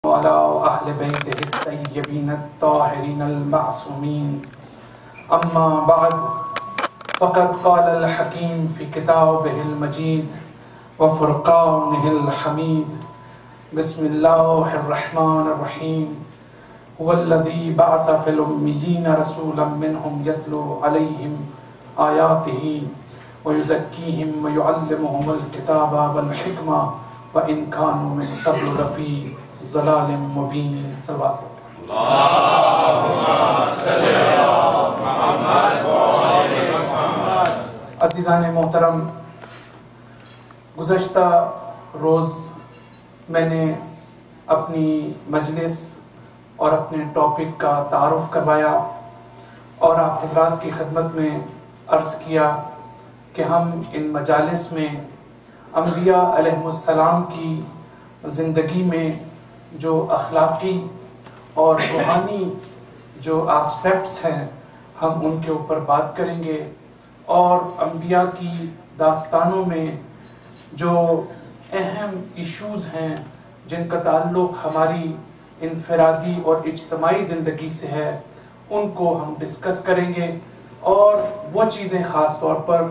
وعلى أهل بيته الطيبين الطاهرين المعصومين أما بعد فقد قال الحكيم في كتابه المجيد وفرقانه الحميد بسم الله الرحمن الرحيم هو الذي بعث في الأميين رسولا منهم يتلو عليهم آياته ويزكيهم ويعلمهم الكتاب والحكمة وإن كانوا من قبل لفي ضلال مبين. صلوات اللهم صل علی محمد وعلی محمد. عزیزان محترم، گزشتہ روز میں نے اپنی مجلس اور اپنے ٹاپک کا تعارف کروایا اور آپ حضرات کی خدمت میں عرض کیا کہ ہم ان مجالس میں انبیاء علیہ السلام کی زندگی میں جو اخلاقی اور روحانی جو آسپیکٹس ہیں ہم ان کے اوپر بات کریں گے، اور انبیاء کی داستانوں میں جو اہم ایشوز ہیں جن کا تعلق ہماری انفرادی اور اجتماعی زندگی سے ہے ان کو ہم ڈسکس کریں گے، اور وہ چیزیں خاص طور پر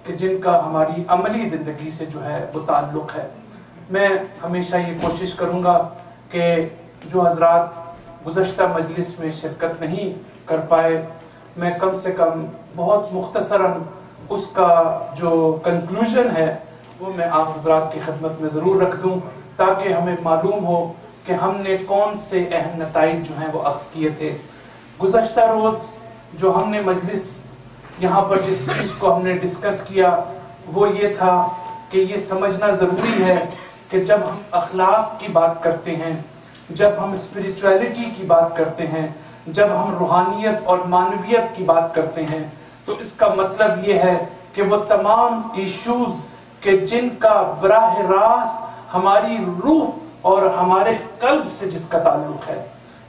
کہ جن کا ہماری عملی زندگی سے جو ہے وہ تعلق ہے. میں ہمیشہ یہ کوشش کروں گا کہ جو حضرات گزشتہ مجلس میں شرکت نہیں کر پائے، میں کم سے کم بہت مختصراً اس کا جو کنکلوژن ہے وہ میں آپ حضرات کی خدمت میں ضرور رکھ دوں تاکہ ہمیں معلوم ہو کہ ہم نے کون سے اہم نتائج جو ہیں وہ عکس کیے تھے. گزشتہ روز جو ہم نے مجلس یہاں پر جس چیز کو ہم نے ڈسکس کیا وہ یہ تھا کہ یہ سمجھنا ضروری ہے کہ جب ہم اخلاق کی بات کرتے ہیں، جب ہم اسپریچویلٹی کی بات کرتے ہیں، جب ہم روحانیت اور معنویت کی بات کرتے ہیں تو اس کا مطلب یہ ہے کہ وہ تمام ایشوز کہ جن کا براہ راست ہماری روح اور ہمارے قلب سے جس کا تعلق ہے،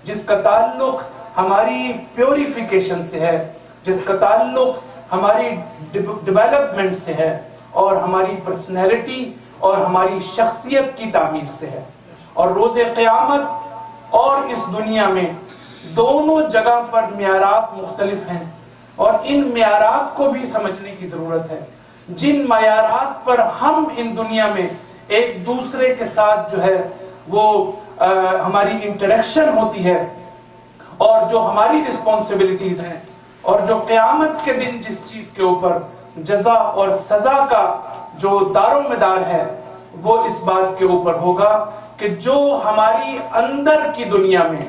جس کا تعلق ہماری پیوریفیکیشن سے ہے، جس کا تعلق ہماری ڈیولپمنٹ سے ہے اور ہماری پرسنالٹی اور ہماری شخصیت کی تعمیر سے ہے. اور روز قیامت اور اس دنیا میں دونوں جگہ پر معیارات مختلف ہیں، اور ان معیارات کو بھی سمجھنے کی ضرورت ہے. جن معیارات پر ہم ان دنیا میں ایک دوسرے کے ساتھ جو ہے وہ ہماری انٹریکشن ہوتی ہے اور جو ہماری رسپانسبلٹیز ہیں، اور جو قیامت کے دن جس چیز کے اوپر جزا اور سزا کا جو دار و مدار ہے وہ اس بات کے اوپر ہوگا کہ جو ہماری اندر کی دنیا میں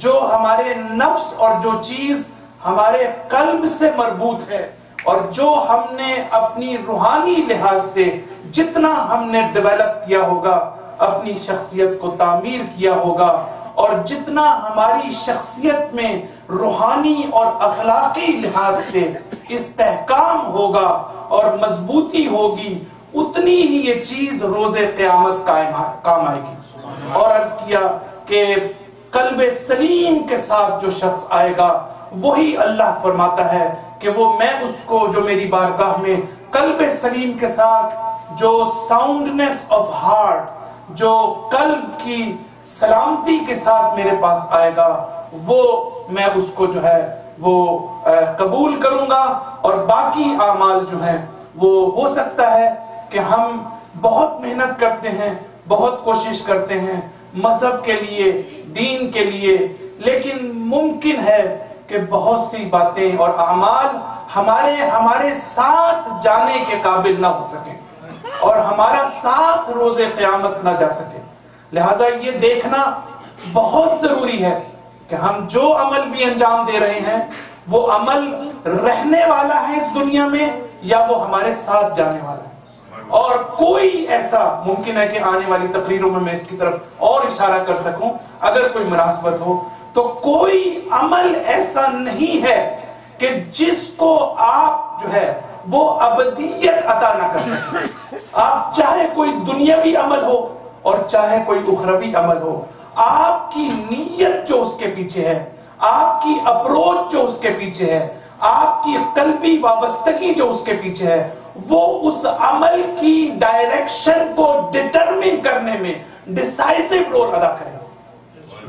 جو ہمارے نفس اور جو چیز ہمارے قلب سے مربوط ہے اور جو ہم نے اپنی روحانی لحاظ سے جتنا ہم نے ڈیولپ کیا ہوگا، اپنی شخصیت کو تعمیر کیا ہوگا، اور جتنا ہماری شخصیت میں روحانی اور اخلاقی لحاظ سے استحکام ہوگا اور مضبوطی ہوگی، اتنی ہی یہ چیز روز قیامت کام آئے گی. اور عرض کیا کہ قلب سلیم کے ساتھ جو شخص آئے گا وہی اللہ فرماتا ہے کہ وہ میں اس کو جو میری بارگاہ میں قلب سلیم کے ساتھ جو ساؤنڈنس آف ہارٹ، جو قلب کی سلامتی کے ساتھ میرے پاس آئے گا، وہ میں اس کو جو ہے وہ قبول کروں گا. اور باقی اعمال جو ہیں وہ ہو سکتا ہے کہ ہم بہت محنت کرتے ہیں، بہت کوشش کرتے ہیں مذہب کے لیے، دین کے لیے، لیکن ممکن ہے کہ بہت سی باتیں اور اعمال ہمارے ساتھ جانے کے قابل نہ ہو سکیں اور ہمارا ساتھ روز قیامت نہ جا سکے. لہٰذا یہ دیکھنا بہت ضروری ہے کہ ہم جو عمل بھی انجام دے رہے ہیں وہ عمل رہنے والا ہے اس دنیا میں یا وہ ہمارے ساتھ جانے والا ہے. اور کوئی ایسا ممکن ہے کہ آنے والی تقریروں میں اس کی طرف اور اشارہ کر سکوں اگر کوئی مناسبت ہو، تو کوئی عمل ایسا نہیں ہے کہ جس کو آپ جو ہے وہ ابدیت عطا نہ کر سکیں. آپ چاہے کوئی دنیاوی عمل ہو اور چاہے کوئی اخروی عمل ہو، آپ کی نیت جو اس کے پیچھے ہے، آپ کی اپروچ جو اس کے پیچھے ہے، آپ کی قلبی وابستگی جو اس کے پیچھے ہے، وہ اس عمل کی ڈائریکشن کو ڈٹرمن کرنے میں ڈیسائیسو رول ادا کرے.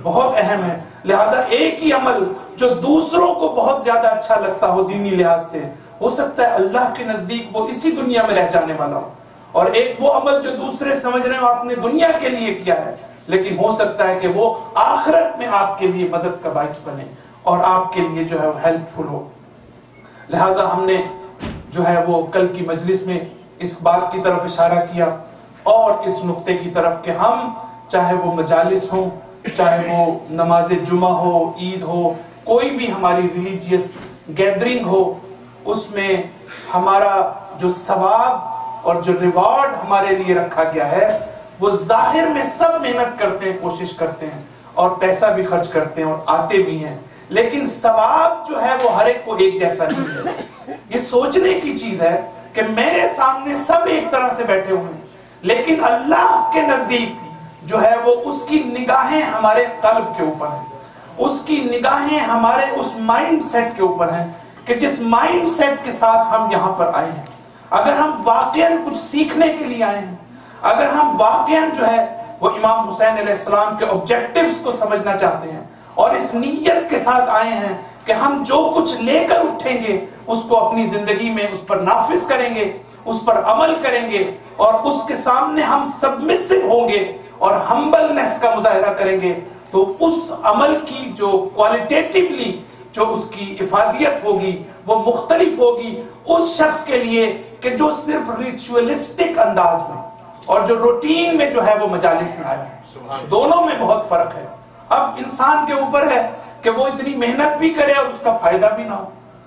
بہت اہم ہے. لہٰذا ایک ہی عمل جو دوسروں کو بہت زیادہ اچھا لگتا ہو دینی لحاظ سے، ہو سکتا ہے اللہ کے نزدیک وہ اسی دنیا میں رہ جانے والا ہو، اور ایک وہ عمل جو دوسرے سمجھ رہے ہو آپ نے دنیا کے لیے کیا ہے، لیکن ہو سکتا ہے کہ وہ آخرت میں آپ کے لیے مدد کا باعث بنے اور آپ کے لیے جو ہے ہیلپ فل ہو. لہٰذا ہم نے جو ہے وہ کل کی مجلس میں اس بات کی طرف اشارہ کیا اور اس نقطے کی طرف کہ ہم چاہے وہ مجالس ہوں، چاہے وہ نماز جمعہ ہو، عید ہو، کوئی بھی ہماری ریلیجیس گیدرنگ ہو، اس میں ہمارا جو ثواب اور جو ریوارڈ ہمارے لیے رکھا گیا ہے وہ ظاہر میں سب محنت کرتے ہیں، کوشش کرتے ہیں اور پیسہ بھی خرچ کرتے ہیں اور آتے بھی ہیں، لیکن ثواب جو ہے وہ ہر ایک کو ایک جیسا نہیں ہے. یہ سوچنے کی چیز ہے کہ میرے سامنے سب ایک طرح سے بیٹھے ہوئے ہیں، لیکن اللہ کے نزدیک جو ہے وہ اس کی نگاہیں ہمارے قلب کے اوپر ہیں، اس کی نگاہیں ہمارے اس مائنڈ سیٹ کے اوپر ہیں کہ جس مائنڈ سیٹ کے ساتھ ہم یہاں پر آئے ہیں. اگر ہم واقعاً کچھ سیکھنے کے لیے آئے ہیں، اگر ہم واقعاً جو ہے وہ امام حسین علیہ السلام کے آبجیکٹیوز کو سمجھنا چاہتے ہیں اور اس نیت کے ساتھ آئے ہیں کہ ہم جو کچھ لے کر اٹھیں گے اس کو اپنی زندگی میں اس پر نافذ کریں گے، اس پر عمل کریں گے اور اس کے سامنے ہم سبمسو ہوں گے اور ہمبلنس کا مظاہرہ کریں گے، تو اس عمل کی جو کوالٹیٹیولی جو اس کی افادیت ہوگی وہ مختلف ہوگی اس شخص کے لیے کہ جو صرف ریچولسٹک انداز میں اور جو روٹین میں جو ہے وہ مجالس میں آیا ہے. دونوں میں بہت فرق ہے. اب انسان کے اوپر ہے کہ وہ اتنی محنت بھی کرے اور اس کا فائدہ بھی نہ ہو.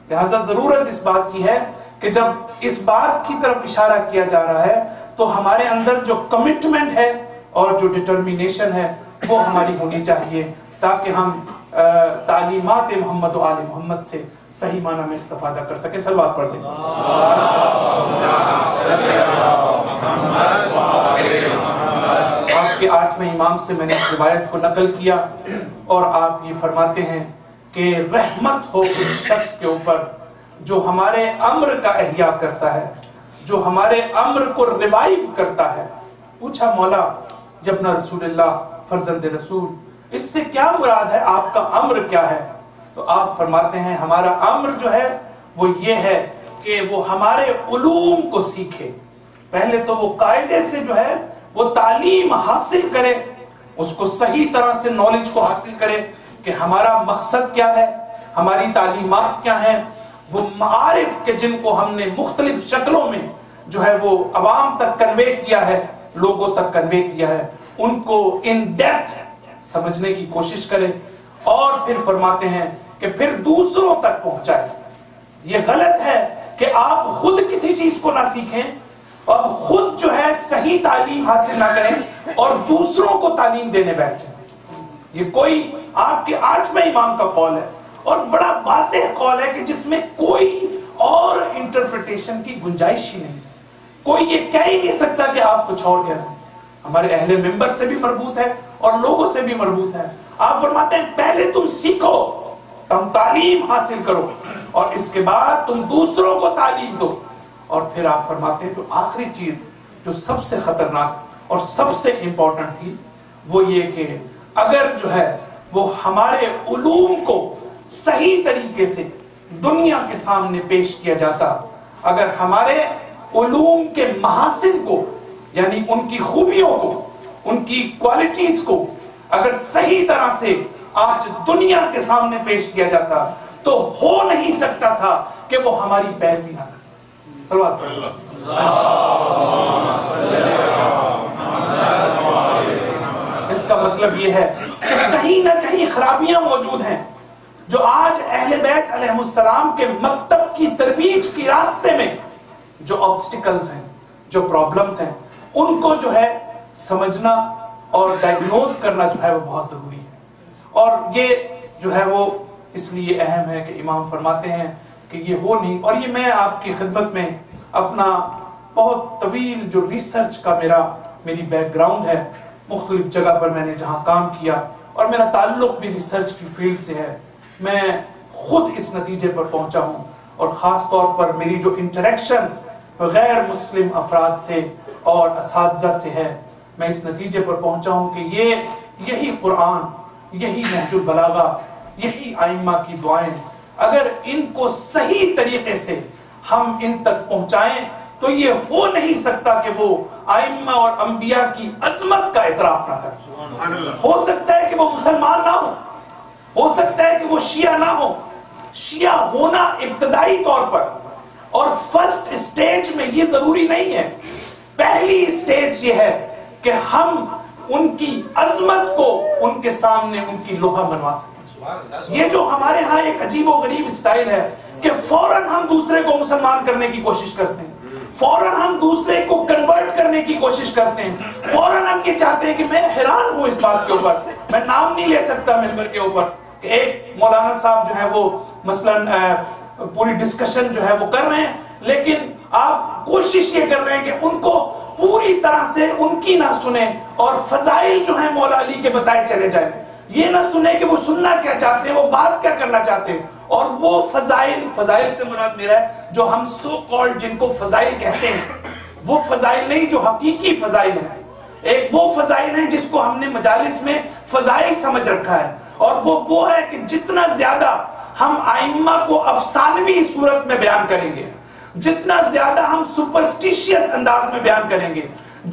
لہذا ضرورت اس بات کی ہے کہ جب اس بات کی طرف اشارہ کیا جا رہا ہے تو ہمارے اندر جو کمٹمنٹ ہے اور جو ڈٹرمینیشن ہے وہ ہماری ہونی چاہیے تاکہ ہم تعلیمات محمد و آل محمد سے صحیح معنی میں استفادہ کر سکیں. صلوات پڑھ دیں. آپ کے 8ویں امام سے میں نے اس روایت کو نقل کیا اور آپ یہ فرماتے ہیں کہ رحمت ہو اس شخص کے اوپر جو ہمارے امر کا احیاء کرتا ہے، جو ہمارے امر کو ریوائیو کرتا ہے. پوچھا مولا جبنا رسول اللہ فرزند رسول، اس سے کیا مراد ہے، آپ کا امر کیا ہے؟ تو آپ فرماتے ہیں ہمارا امر جو ہے وہ یہ ہے کہ وہ ہمارے علوم کو سیکھے. پہلے تو وہ قاعدے سے جو ہے وہ تعلیم حاصل کرے، اس کو صحیح طرح سے نالج کو حاصل کرے کہ ہمارا مقصد کیا ہے، ہماری تعلیمات کیا ہیں. وہ معارف کے جن کو ہم نے مختلف شکلوں میں جو ہے وہ عوام تک کنوے کیا ہے، لوگوں تک کنوے کیا ہے، ان کو ان ڈیپتھ سمجھنے کی کوشش کرے اور پھر فرماتے ہیں کہ پھر دوسروں تک پہنچائے. یہ غلط ہے کہ آپ خود کسی چیز کو نہ سیکھیں اور خود جو ہے صحیح تعلیم حاصل نہ کریں اور دوسروں کو تعلیم دینے بیٹھ جائیں. یہ کوئی آپ کے 8ویں امام کا قول ہے اور بڑا واضح قول ہے کہ جس میں کوئی اور انٹرپریٹیشن کی گنجائش ہی نہیں. کوئی یہ کہہ ہی نہیں سکتا کہ آپ کچھ اور کہہ رہے ہیں. ہمارے اہل منبر سے بھی مربوط ہے اور لوگوں سے بھی مربوط ہے. آپ فرماتے ہیں پہلے تم سیکھو، تم تعلیم حاصل کرو اور اس کے بعد تم دوسروں کو تعلیم دو. اور پھر آپ فرماتے ہیں جو آخری چیز جو سب سے خطرناک اور سب سے امپورٹنٹ تھی وہ یہ کہ اگر جو ہے وہ ہمارے علوم کو صحیح طریقے سے دنیا کے سامنے پیش کیا جاتا، اگر ہمارے علوم کے محاسن کو یعنی ان کی خوبیوں کو، ان کی کوالٹیز کو اگر صحیح طرح سے آج دنیا کے سامنے پیش کیا جاتا تو ہو نہیں سکتا تھا کہ وہ ہماری پیروی نہ کرے. صلوات اس کا مطلب یہ ہے کہ کہیں نہ کہیں خرابیاں موجود ہیں جو آج اہل بیت علیہ السلام کے مکتب کی ترویج کی راستے میں جو آبسٹیکلز ہیں، جو پرابلمز ہیں، ان کو جو ہے سمجھنا اور ڈائگنوز کرنا جو ہے وہ بہت ضروری ہے. اور یہ جو ہے وہ اس لیے اہم ہے کہ امام فرماتے ہیں کہ یہ ہو نہیں. اور یہ میں آپ کی خدمت میں اپنا بہت طویل جو ریسرچ کا میری بیک گراؤنڈ ہے، مختلف جگہ پر میں نے جہاں کام کیا اور میرا تعلق بھی ریسرچ کی فیلڈ سے ہے، میں خود اس نتیجے پر پہنچا ہوں. اور خاص طور پر میری جو انٹریکشن غیر مسلم افراد سے اور اساتذہ سے ہے، میں اس نتیجے پر پہنچا ہوں کہ یہی قرآن، یہی نہج البلاغہ، یہی ائمہ کی دعائیں، اگر ان کو صحیح طریقے سے ہم ان تک پہنچائیں تو یہ ہو نہیں سکتا کہ وہ ائمہ اور انبیاء کی عظمت کا اعتراف نہ کریں۔ ہو سکتا ہے کہ وہ مسلمان نہ ہو سکتا ہے کہ وہ شیعہ نہ ہو، شیعہ ہونا ابتدائی طور پر اور فرسٹ اسٹیج میں یہ ضروری نہیں ہے۔ پہلی اسٹیج یہ ہے کہ ہم ان کی عظمت کو ان کے سامنے ان کی لوہا بنوا سکیں۔ یہ جو ہمارے ہاں ایک عجیب و غریب اسٹائل ہے کہ فوراً ہم دوسرے کو مسلمان کرنے کی کوشش کرتے ہیں، فوراً ہم دوسرے کو کنورٹ کرنے کی کوشش کرتے ہیں، فوراً ہم یہ چاہتے ہیں کہ میں حیران ہوں اس بات کے اوپر، میں نام نہیں لے سکتا ممبر کے اوپر، کہ ایک مولانا صاحب جو ہے وہ مثلاً پوری ڈسکشن جو ہے وہ کر رہے ہیں، لیکن آپ کوشش یہ کر رہے ہیں کہ ان کو پوری طرح سے ان کی نہ سنیں اور فضائل جو ہیں مولا علی کے بتائے چلے جائیں، یہ نہ سنیں کہ وہ سننا کیا چاہتے ہیں، وہ بات کیا کرنا چاہتے ہیں، اور وہ فضائل سے مراد میرا ہے جو ہم سو کالڈ جن کو فضائل کہتے ہیں، وہ فضائل نہیں جو حقیقی فضائل ہیں۔ ایک وہ فضائل ہیں جس کو ہم نے مجالس میں فضائل سمجھ رکھا ہے، اور وہ ہے کہ جتنا زیادہ ہم ائمہ کو افسانوی صورت میں بیان کریں گے، جتنا زیادہ ہم سپرسٹیشیس انداز میں بیان کریں گے،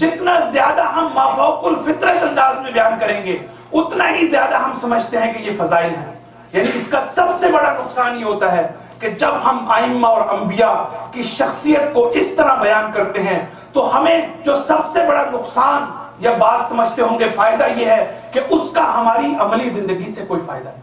جتنا زیادہ ہم مافوق الفطرت انداز میں بیان کریں گے، اتنا ہی زیادہ ہم سمجھتے ہیں کہ یہ فضائل ہیں۔ یعنی اس کا سب سے بڑا نقصان یہ ہوتا ہے کہ جب ہم ائمہ اور انبیاء کی شخصیت کو اس طرح بیان کرتے ہیں تو ہمیں جو سب سے بڑا نقصان یا بات سمجھتے ہوں گے فائدہ یہ ہے کہ اس کا ہماری عملی زندگی سے کوئی فائدہ نہیں،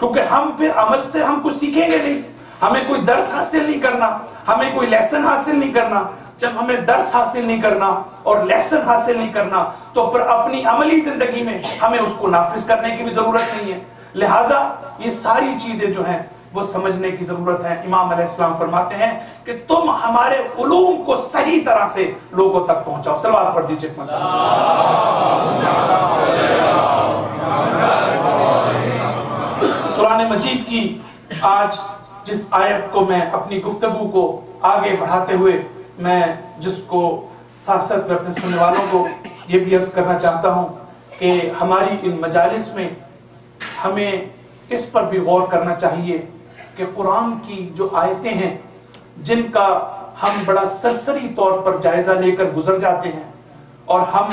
کیونکہ ہم پھر عمل سے ہم کچھ سیکھیں گے نہیں، ہمیں کوئی درس حاصل نہیں کرنا، ہمیں کوئی لیسن حاصل نہیں کرنا۔ جب ہمیں درس حاصل نہیں کرنا اور لیسن حاصل نہیں کرنا تو پھر اپنی عملی زندگی میں ہمیں اس کو نافذ کرنے کی بھی ضرورت نہیں ہے۔ لہٰذا یہ ساری چیزیں جو ہیں وہ سمجھنے کی ضرورت ہے۔ امام علیہ السلام فرماتے ہیں کہ تم ہمارے علوم کو صحیح طرح سے لوگوں تک پہنچاؤ۔ صلوات پڑھ دیجیے۔ قرآن مجید کی آج جس آیت کو میں اپنی گفتگو کو آگے بڑھاتے ہوئے میں جس کو ساتھ ساتھ میں اپنے سننے والوں کو یہ بھی عرض کرنا چاہتا ہوں کہ ہماری ان مجالس میں ہمیں اس پر بھی غور کرنا چاہیے کہ قرآن کی جو آیتیں ہیں جن کا ہم بڑا سرسری طور پر جائزہ لے کر گزر جاتے ہیں اور ہم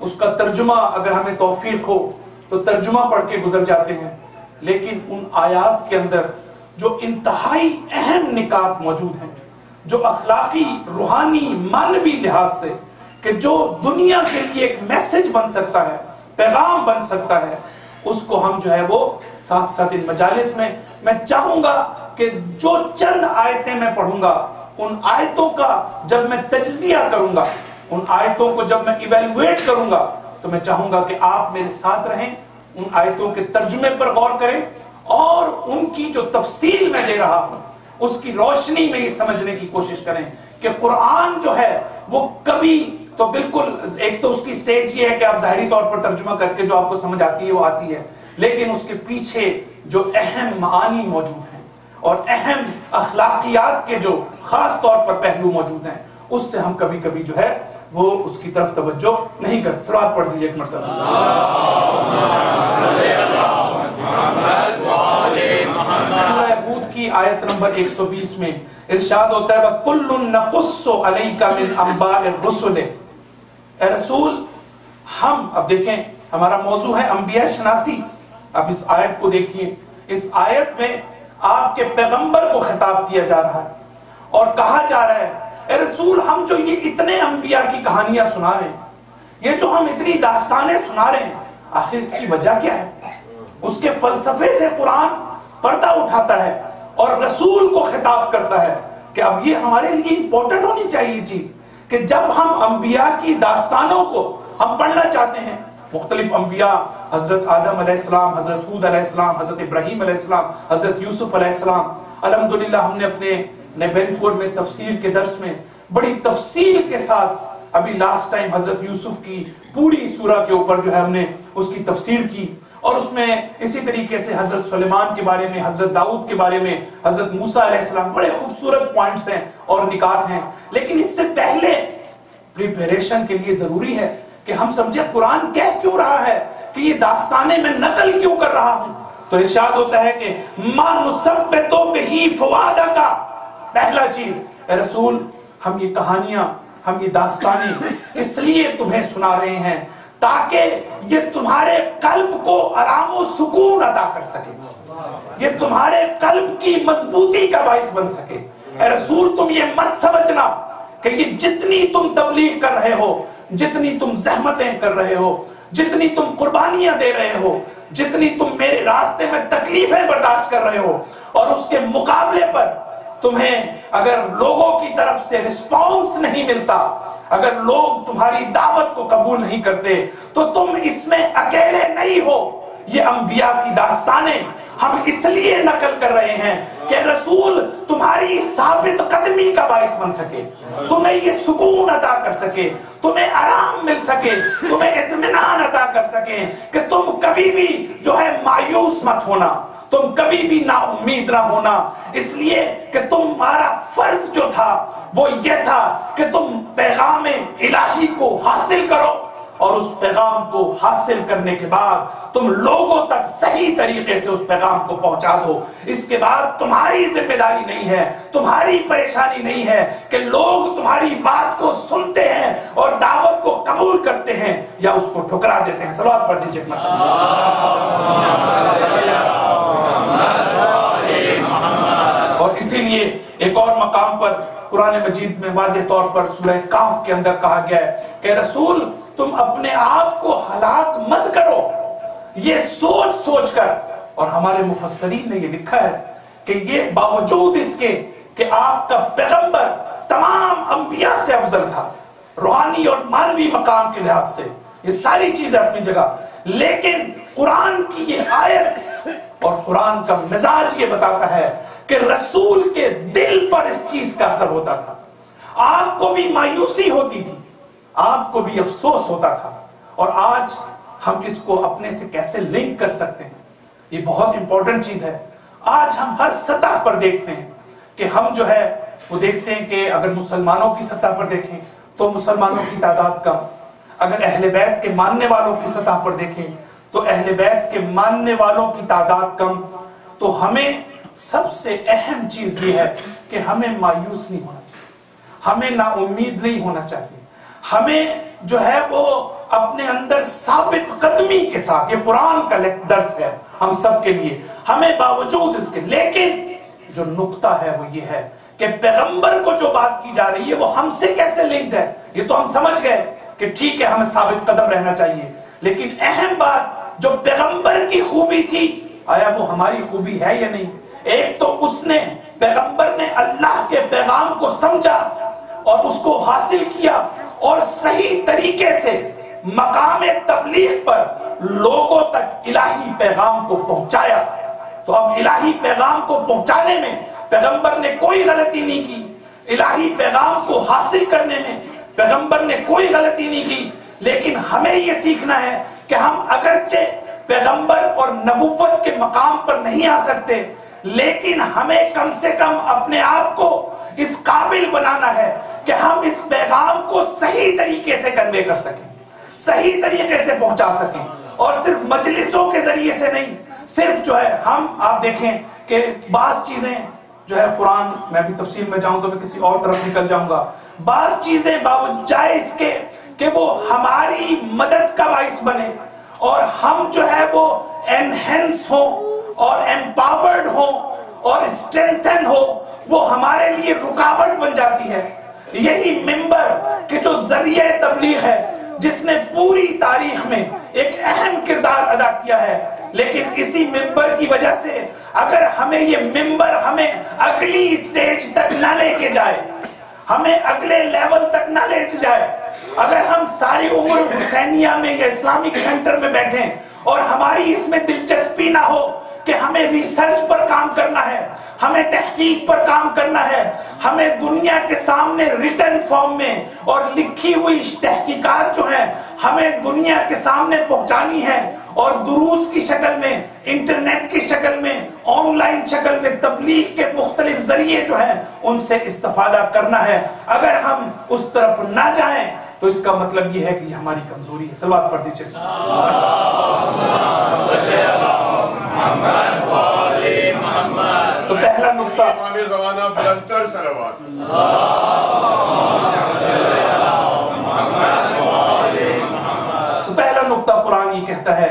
اس کا ترجمہ اگر ہمیں توفیق ہو تو ترجمہ پڑھ کے گزر جاتے ہیں، لیکن ان آیات کے اندر جو انتہائی اہم نکات موجود ہیں، جو اخلاقی، روحانی، معنوی لحاظ سے کہ جو دنیا کے لیے ایک میسج بن سکتا ہے، پیغام بن سکتا ہے، اس کو ہم جو ہے وہ ساتھ ساتھ ان مجالس میں چاہوں گا کہ جو چند آیتیں میں پڑھوں گا ان آیتوں کا جب میں تجزیہ کروں گا، ان آیتوں کو جب میں ایویلویٹ کروں گا تو میں چاہوں گا کہ آپ میرے ساتھ رہیں، ان آیتوں کے ترجمے پر غور کریں اور ان کی جو تفصیل میں دے رہا ہوں اس کی روشنی میں یہ سمجھنے کی کوشش کریں کہ قرآن جو ہے وہ کبھی تو بالکل ایک تو اس کی سٹیج یہ ہے کہ آپ ظاہری طور پر ترجمہ کر کے جو آپ کو سمجھ آتی ہے وہ آتی ہے، لیکن اس کے پیچھے جو اہم معانی موجود ہیں اور اہم اخلاقیات کے جو خاص طور پر پہلو موجود ہیں اس سے ہم کبھی کبھی جو ہے وہ اس کی طرف توجہ نہیں کرتے۔ صلوات پڑھ دیجیے ایک مرتبہ۔ سورہ ہود کی آیت نمبر 120 میں ارشاد ہوتا ہے وَكُلٌّ نَقُصُّ عَلَيْكَ مِنْ أَنْبَاءِ الرُّسُلِ، اے رسول ہم، اب دیکھیں ہمارا موضوع ہے انبیاء شناسی، اب اس آیت کو دیکھیے، اس آیت میں آپ کے پیغمبر کو خطاب کیا جا رہا ہے اور کہا جا رہا ہے اے رسول ہم جو یہ اتنے انبیاء کی کہانیاں سنا رہے ہیں، یہ جو ہم اتنی داستانیں سنا رہے ہیں، آخر اس کی وجہ کیا ہے؟ اس کے فلسفے سے قرآن پردہ اٹھاتا ہے اور رسول کو خطاب کرتا ہے کہ اب یہ ہمارے لیے امپورٹنٹ ہونی چاہیے چیز کہ جب ہم انبیاء کی داستانوں کو ہم پڑھنا چاہتے ہیں، مختلف انبیاء، حضرت آدم علیہ السلام، حضرت ہود علیہ السلام، حضرت ابراہیم علیہ السلام، حضرت یوسف علیہ السلام، الحمدللہ ہم نے اپنے نبین پور میں تفسیر کے درس میں بڑی تفصیل کے ساتھ ابھی لاسٹ ٹائم حضرت یوسف کی پوری سورہ کے اوپر جو ہے ہم نے اس کی تفسیر کی، اور اس میں اسی طریقے سے حضرت سلیمان کے بارے میں، حضرت داؤد کے بارے میں، حضرت موسیٰ علیہ السلام، بڑے خوبصورت پوائنٹس ہیں اور نکات ہیں، لیکن اس سے پہلے پریپریشن کے لیے ضروری ہے کہ ہم سمجھے قرآن کہہ کیوں رہا ہے کہ یہ داستانیں میں نقل کیوں کر رہا ہوں؟ تو ارشاد ہوتا ہے کہ ما نثبت بہ فؤادک، پہلا چیز اے رسول ہم یہ کہانیاں، ہم یہ داستانیں اس لیے تمہیں سنا رہے ہیں تاکہ یہ تمہارے قلب کو آرام و سکون عطا کر سکے، یہ تمہارے قلب کی مضبوطی کا باعث بن سکے۔ اے رسول تم یہ مت سمجھنا کہ یہ جتنی تم تبلیغ کر رہے ہو، جتنی تم زحمتیں کر رہے ہو، جتنی تم قربانیاں دے رہے ہو، جتنی تم میرے راستے میں تکلیفیں برداشت کر رہے ہو، اور اس کے مقابلے پر تمہیں اگر لوگوں کی طرف سے رسپانس نہیں ملتا، اگر لوگ تمہاری دعوت کو قبول نہیں کرتے، تو تم اس میں اکیلے نہیں ہو۔ یہ انبیاء کی داستانیں ہم اس لیے نقل کر رہے ہیں کہ رسول تمہاری ثابت قدمی کا باعث بن سکے، تمہیں یہ سکون عطا کر سکے، تمہیں آرام مل سکے، تمہیں اطمینان عطا کر سکے کہ تم کبھی بھی جو ہے مایوس مت ہونا، تم کبھی بھی نا امید نہ ہونا، اس لیے کہ تمہارا فرض جو تھا وہ یہ تھا کہ تم پیغام الہی کو حاصل کرو، اور اس پیغام کو حاصل کرنے کے بعد تم لوگوں تک صحیح طریقے سے اس پیغام کو پہنچا دو۔ اس کے بعد تمہاری ذمہ داری نہیں ہے، تمہاری پریشانی نہیں ہے کہ لوگ تمہاری بات کو سنتے ہیں اور دعوت کو قبول کرتے ہیں یا اس کو ٹھکرا دیتے ہیں۔ صلوات پڑھ دیجیے۔ اور اسی لیے ایک اور مقام پر قرآن مجید میں واضح طور پر سورہ کہف کے اندر کہا گیا ہے کہ رسول تم اپنے آپ کو ہلاک مت کرو، یہ سوچ سوچ کر، اور ہمارے مفسرین نے یہ لکھا ہے کہ یہ باوجود اس کے کہ آپ کا پیغمبر تمام انبیاء سے افضل تھا روحانی اور مانوی مقام کے لحاظ سے، یہ ساری چیزیں اپنی جگہ، لیکن قرآن کی یہ آیت اور قرآن کا مزاج یہ بتاتا ہے کہ رسول کے دل پر اس چیز کا اثر ہوتا تھا، آپ کو بھی مایوسی ہوتی تھی، آپ کو بھی افسوس ہوتا تھا۔ اور آج ہم اس کو اپنے سے کیسے لنک کر سکتے ہیں؟ یہ بہت امپورٹنٹ چیز ہے۔ آج ہم ہر سطح پر دیکھتے ہیں کہ ہم جو ہے وہ دیکھتے ہیں کہ اگر مسلمانوں کی سطح پر دیکھیں تو مسلمانوں کی تعداد کم، اگر اہل بیت کے ماننے والوں کی سطح پر دیکھیں تو اہل بیت کے ماننے والوں کی تعداد کم۔ تو ہمیں سب سے اہم چیز یہ ہے کہ ہمیں مایوس نہیں ہونا چاہیے، ہمیں نا امید نہیں ہونا چاہیے، ہمیں جو ہے وہ اپنے اندر ثابت قدمی کے ساتھ، یہ قرآن کا درس ہے ہم سب کے لیے، ہمیں باوجود اس کے، لیکن جو نقطہ ہے وہ یہ ہے کہ پیغمبر کو جو بات کی جا رہی ہے وہ ہم سے کیسے لنکڈ ہے۔ یہ تو ہم سمجھ گئے کہ ٹھیک ہے ہمیں ثابت قدم رہنا چاہیے، لیکن اہم بات جو پیغمبر کی خوبی تھی آیا وہ ہماری خوبی ہے یا نہیں؟ ایک تو اس نے، پیغمبر نے اللہ کے پیغام کو سمجھا اور اس کو حاصل کیا اور صحیح طریقے سے مقام تبلیغ پر لوگوں تک الہی پیغام کو پہنچایا۔ تو اب الہی پیغام کو پہنچانے میں پیغمبر نے کوئی غلطی نہیں کی، الہی پیغام کو حاصل کرنے میں پیغمبر نے کوئی غلطی نہیں کی، لیکن ہمیں یہ سیکھنا ہے کہ ہم اگرچہ پیغمبر اور نبوت کے مقام پر نہیں آ سکتے، لیکن ہمیں کم سے کم اپنے آپ کو اس قابل بنانا ہے کہ ہم اس پیغام کو صحیح طریقے سے کنوے کر سکیں، صحیح طریقے سے پہنچا سکیں، اور صرف مجلسوں کے ذریعے سے نہیں، صرف جو ہے ہم آپ دیکھیں کہ بعض چیزیں جو ہے قرآن، میں بھی تفصیل میں جاؤں تو میں کسی اور طرف نکل جاؤں گا، بعض چیزیں باوجائے اس کے کہ وہ ہماری مدد کا باعث بنے اور ہم جو ہے وہ انہینس ہو اور امپاورڈ ہو اور اسٹرینتھن ہو، وہ ہمارے لیے رکاوٹ بن جاتی ہے۔ یہی منبر کہ جو ذریعہ تبلیغ ہے، جس نے پوری تاریخ میں ایک اہم کردار ادا کیا ہے، لیکن اسی منبر کی وجہ سے اگر ہمیں یہ منبر ہمیں اگلی سٹیج تک نہ لے کے جائے، ہمیں اگلے لیول تک نہ لے جائے، اگر ہم ساری عمر حسینیہ میں یا اسلامک سینٹر میں بیٹھیں اور ہماری اس میں دلچسپی نہ ہو کہ ہمیں ریسرچ پر کام کرنا ہے، ہمیں تحقیق پر کام کرنا ہے، ہمیں دنیا کے سامنے ریٹن فارم میں اور لکھی ہوئی تحقیقات جو ہیں ہمیں دنیا کے سامنے پہنچانی ہے، اور دروس کی شکل میں، انٹرنیٹ کی شکل میں، آن لائن شکل میں تبلیغ کے مختلف ذریعے جو ہیں ان سے استفادہ کرنا ہے۔ اگر ہم اس طرف نہ جائیں تو اس کا مطلب یہ ہے کہ یہ ہماری کمزوری ہے. صلوات پڑھ دیجئے. تو پہلا نقطہ قرآن یہ کہتا ہے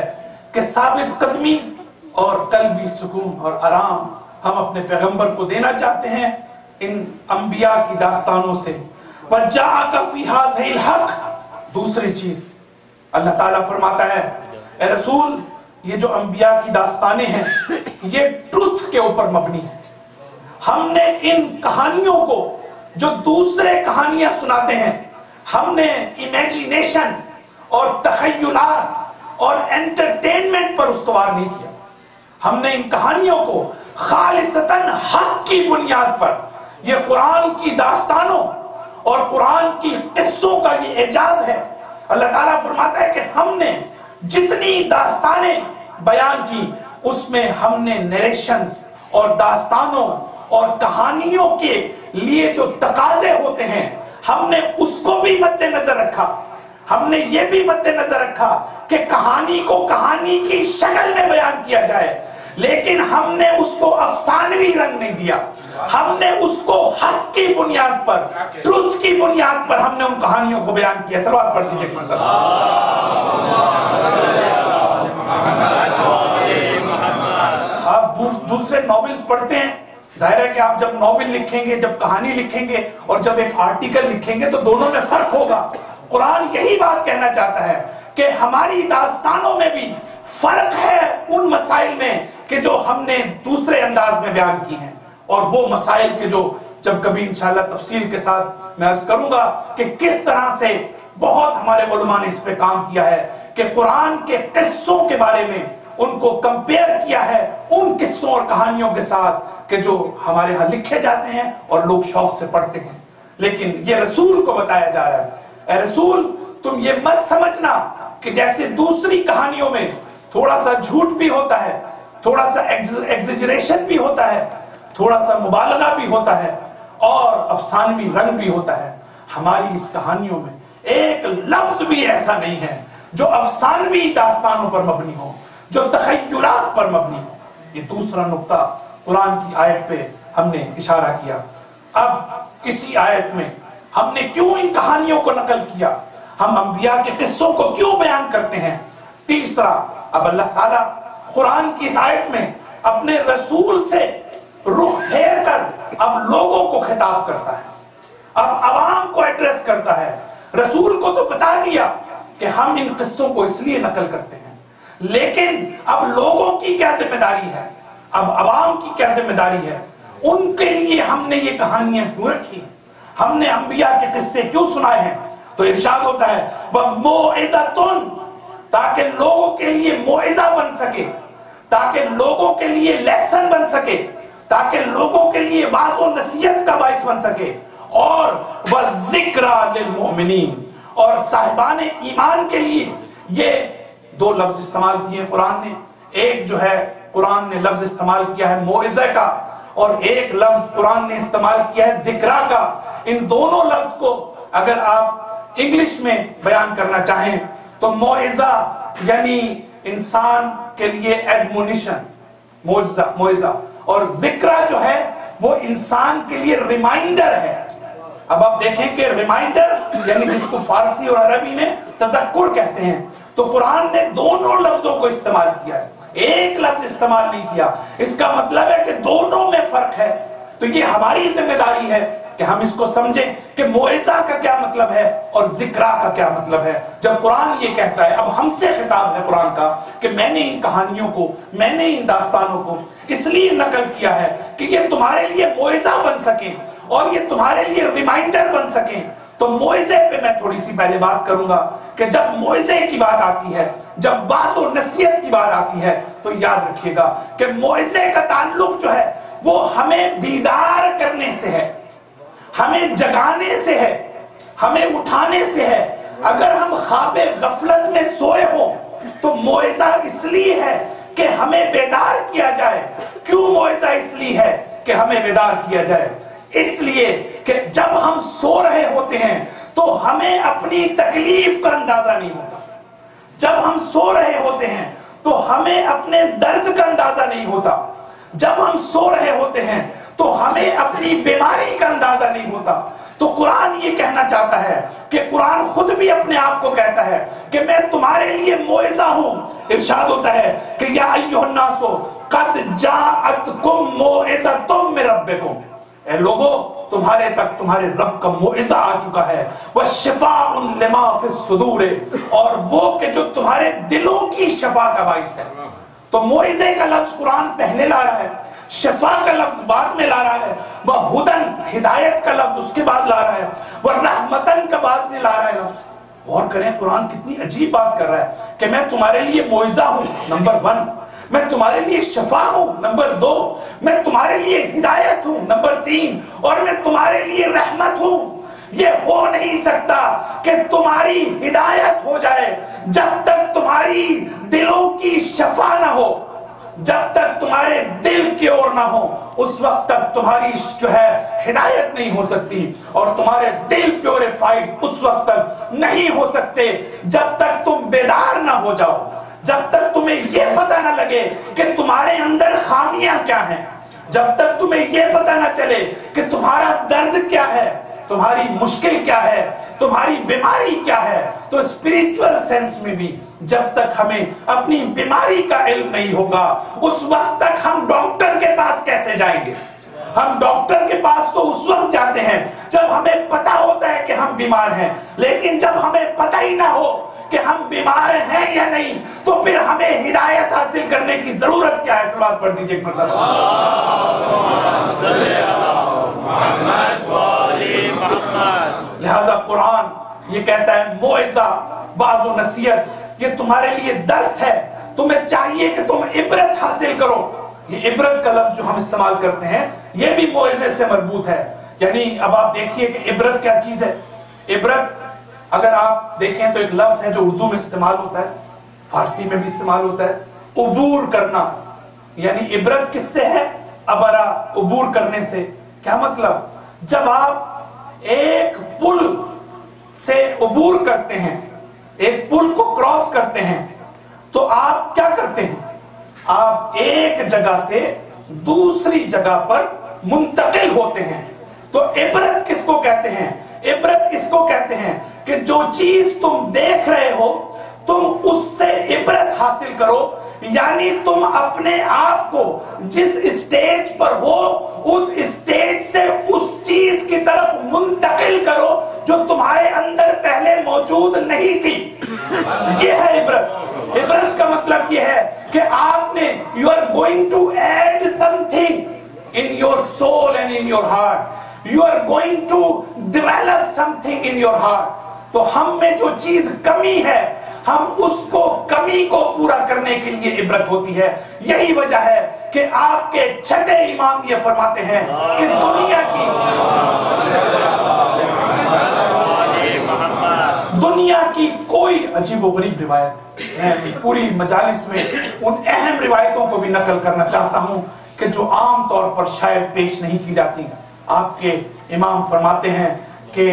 کہ ثابت قدمی اور قلبی سکون اور آرام ہم اپنے پیغمبر کو دینا چاہتے ہیں ان انبیاء کی داستانوں سے. وَجَاءَكَ فِي هَذِهِ الْحَقِّ. دوسری چیز اللہ تعالیٰ فرماتا ہے اے رسول یہ جو انبیاء کی داستانیں ہیں یہ ٹروتھ کے اوپر مبنی ہے. ہم نے ان کہانیوں کو جو دوسرے کہانیاں سناتے ہیں ہم نے امیجینیشن اور تخیلات اور انٹرٹینمنٹ پر استوار نہیں کیا. ہم نے ان کہانیوں کو خالصتاً حق کی بنیاد پر یہ قرآن کی داستانوں اور قرآن کی قصوں کا یہ اعجاز ہے. اللہ تعالیٰ فرماتا ہے کہ ہم نے جتنی داستانیں بیان کی اس میں ہم نے نیریشنز اور داستانوں اور کہانیوں کے لیے جو تقاضے ہوتے ہیں ہم نے اس کو بھی مد نظر رکھا. ہم نے یہ بھی مد نظر رکھا کہ کہانی کو کہانی کی شکل میں بیان کیا جائے لیکن ہم نے اس کو افسانوی رنگ نہیں دیا. ہم نے اس کو حق کی بنیاد پر ٹروتھ کی بنیاد پر ہم نے ان کہانیوں کو بیان کیا. صلوات پڑھ دیجئے. آپ دوسرے ناولز پڑھتے ہیں ظاہر ہے کہ آپ جب ناول لکھیں گے جب کہانی لکھیں گے اور جب ایک آرٹیکل لکھیں گے تو دونوں میں فرق ہوگا. قرآن یہی بات کہنا چاہتا ہے کہ ہماری داستانوں میں بھی فرق ہے ان مسائل میں کہ جو ہم نے دوسرے انداز میں بیان کی ہیں اور وہ مسائل کے جو جب کبھی انشاءاللہ تفصیل کے ساتھ میں عرض کروں گا کہ کس طرح سے بہت ہمارے علماء نے اس پہ کام کیا ہے کہ قرآن کے قصوں کے بارے میں ان کو کمپیئر کیا ہے ان قصوں اور کہانیوں کے ساتھ کہ جو ہمارے ہاں لکھے جاتے ہیں اور لوگ شوق سے پڑھتے ہیں. لیکن یہ رسول کو بتایا جا رہا ہے اے رسول تم یہ مت سمجھنا کہ جیسے دوسری کہانیوں میں تھوڑا سا جھوٹ بھی ہوتا ہے تھوڑا سا ایگزیجریشن بھی ہوتا ہے تھوڑا سا مبالغہ بھی ہوتا ہے اور افسانوی رنگ بھی ہوتا ہے. ہماری اس کہانیوں میں ایک لفظ بھی ایسا نہیں ہے جو افسانوی داستانوں پر مبنی ہو جو تخیلات پر مبنی ہو. یہ دوسرا نقطہ قرآن کی آیت پہ ہم نے اشارہ کیا. اب اسی آیت میں ہم نے کیوں ان کہانیوں کو نقل کیا ہم انبیاء کے قصوں کو کیوں بیان کرتے ہیں. تیسرا اب اللہ تعالیٰ قرآن کی اس آیت میں اپنے رسول سے رخ پھیر کر اب لوگوں کو خطاب کرتا ہے اب عوام کو ایڈریس کرتا ہے. رسول کو تو بتا دیا کہ ہم ان قصوں کو اس لیے نقل کرتے ہیں لیکن اب لوگوں کی کیا ذمہ داری ہے اب عوام کی کیا ذمہ داری ہے ان کے لیے ہم نے یہ کہانیاں کیوں رکھی ہم نے انبیاء کے قصے کیوں سنائے ہیں. تو ارشاد ہوتا ہے وَمَوْعِظَةٌ تاکہ لوگوں کے لیے موعظہ بن سکے تاکہ لوگوں کے لیے لیسن بن سکے تاکہ لوگوں کے لیے واعظ و نصیحت کا باعث بن سکے اور وَذِكْرَى لِلْمُؤْمِنِينَ اور صاحبان ایمان کے لیے. یہ دو لفظ استعمال کیے قرآن نے. ایک جو ہے قرآن نے لفظ استعمال کیا ہے موعظہ کا اور ایک لفظ قرآن نے استعمال کیا ہے ذکرہ کا. ان دونوں لفظ کو اگر آپ انگلش میں بیان کرنا چاہیں تو موعظہ یعنی انسان کے لیے ایڈمونیشن موعظہ اور ذکرہ جو ہے وہ انسان کے لیے ریمائنڈر ہے. اب آپ دیکھیں کہ ریمائنڈر یعنی جس کو فارسی اور عربی میں تذکر کہتے ہیں تو قرآن نے دونوں لفظوں کو استعمال کیا ہے ایک لفظ استعمال نہیں کیا. اس کا مطلب ہے کہ دونوں میں فرق ہے. تو یہ ہماری ذمہ داری ہے کہ ہم اس کو سمجھیں کہ موعظہ کا کیا مطلب ہے اور ذکرہ کا کیا مطلب ہے. جب قرآن یہ کہتا ہے اب ہم سے خطاب ہے قرآن کا کہ میں نے ان کہانیوں کو میں نے ان داستانوں کو اس لیے نقل کیا ہے کہ یہ تمہارے لیے موعظہ بن سکیں اور یہ تمہارے لیے ریمائنڈر بن سکیں. تو موعظے پہ میں تھوڑی سی پہلے بات کروں گا کہ جب موعظے کی بات آتی ہے جب واعظ و نصیحت کی بات آتی ہے تو یاد رکھیے گا کہ موعظے کا تعلق جو ہے وہ ہمیں بیدار کرنے سے ہے ہمیں جگانے سے ہے ہمیں اٹھانے سے ہے. اگر ہم خواب غفلت میں سوئے ہوں تو موعظہ اس لیے ہے کہ ہمیں بیدار کیا جائے. کیوں موعظہ اس لیے ہے کہ ہمیں بیدار کیا جائے؟ اس لیے کہ جب ہم سو رہے ہوتے ہیں تو ہمیں اپنی تکلیف کا اندازہ نہیں ہوتا. جب ہم سو رہے ہوتے ہیں تو ہمیں اپنے درد کا اندازہ نہیں ہوتا. جب ہم سو رہے ہوتے ہیں تو ہمیں اپنی بیماری کا اندازہ نہیں ہوتا. تو قرآن یہ کہنا چاہتا ہے کہ قرآن خود بھی اپنے آپ کو کہتا ہے کہ میں تمہارے لیے موعظہ ہوں. ارشاد ہوتا ہے کہ یا ایھا الناس قد جاءتکم موعظۃ من ربکم، اے لوگو تمہارے تک تمہارے رب کا موعظہ آ چکا ہے. وشفاء لما فی الصدور، اور وہ کہ جو تمہارے دلوں کی شفا کا باعث ہے. تو موعظے کا لفظ قرآن پہلے لا رہا ہے، شفا کا لفظ بعد میں لا رہا ہے، وہ ہدن ہدایت کا لفظ اس کے بعد لا رہا ہے، وہ رحمتن کا بعد میں لا رہا ہے. غور کریں قرآن کتنی عجیب بات کر رہا ہے کہ میں تمہارے لیے موعظہ ہوں نمبر 1، میں تمہارے لیے شفا ہوں نمبر 2، میں تمہارے لیے ہدایت ہوں نمبر 3، اور میں تمہارے لیے رحمت ہوں. یہ ہو نہیں سکتا کہ تمہاری ہدایت ہو جائے جب تک تمہاری دلوں کی شفا نہ ہو، جب تک تمہارے دل کی اور نہ ہو اس وقت تک تمہاری جو ہے ہدایت نہیں ہو سکتی، اور تمہارے دل پیوریفائڈ اس وقت تک نہیں ہو سکتے جب تک تم بیدار نہ ہو جاؤ، جب تک تمہیں یہ پتہ نہ لگے کہ تمہارے اندر خامیاں کیا ہیں، جب تک تمہیں یہ پتہ نہ چلے کہ تمہارا درد کیا ہے، تمہاری مشکل کیا ہے، تمہاری بیماری کیا ہے. تو اسپریچول سینس میں بھی جب تک ہمیں اپنی بیماری کا علم نہیں ہوگا اس وقت تک ہم ڈاکٹر کے پاس کیسے جائیں گے؟ ہم ڈاکٹر کے پاس تو اس وقت جاتے ہیں جب ہمیں پتا ہوتا ہے کہ ہم بیمار ہیں، لیکن جب ہمیں پتہ ہی نہ ہو کہ ہم بیمار ہیں یا نہیں تو پھر ہمیں ہدایت حاصل کرنے کی ضرورت کیا ہے؟ سلوات پڑھ دیجئے ایک مرتبہ. لہذا قرآن یہ کہتا ہے موعظہ واعظ و نصیحت یہ تمہارے لیے درس ہے، تمہیں چاہیے کہ تم عبرت حاصل کرو. یہ عبرت کا لفظ جو ہم استعمال کرتے ہیں یہ بھی موعظے سے مربوط ہے. یعنی اب آپ دیکھیے کہ عبرت کیا چیز ہے. عبرت اگر آپ دیکھیں تو ایک لفظ ہے جو اردو میں استعمال ہوتا ہے، فارسی میں بھی استعمال ہوتا ہے، عبور کرنا. یعنی عبرت کس سے ہے؟ عبرہ، عبور کرنے سے. کیا مطلب؟ جب آپ ایک پل سے عبور کرتے ہیں، ایک پل کو کراس کرتے ہیں تو آپ کیا کرتے ہیں؟ آپ ایک جگہ سے دوسری جگہ پر منتقل ہوتے ہیں. تو عبرت کس کو کہتے ہیں؟ عبرت اس کو کہتے ہیں کہ جو چیز تم دیکھ رہے ہو تم اس سے عبرت حاصل کرو. یعنی تم اپنے آپ کو جس اسٹیج پر ہو اس اسٹیج سے اس چیز کی طرف منتقل کرو جو تمہارے اندر پہلے موجود نہیں تھی. یہ ہے عبرت. عبرت کا مطلب یہ ہے کہ آپ نے you are going to add something in your soul and in your heart. You are going to develop something in your heart. تو ہم میں جو چیز کمی ہے ہم اس کو کمی کو پورا کرنے کے لیے عبرت ہوتی ہے. یہی وجہ ہے کہ آپ کے چھٹے امام یہ فرماتے ہیں کہ دنیا کی کوئی عجیب و غریب روایت، میں پوری مجالس میں ان اہم روایتوں کو بھی نقل کرنا چاہتا ہوں کہ جو عام طور پر شاید پیش نہیں کی جاتی. آپ کے امام فرماتے ہیں کہ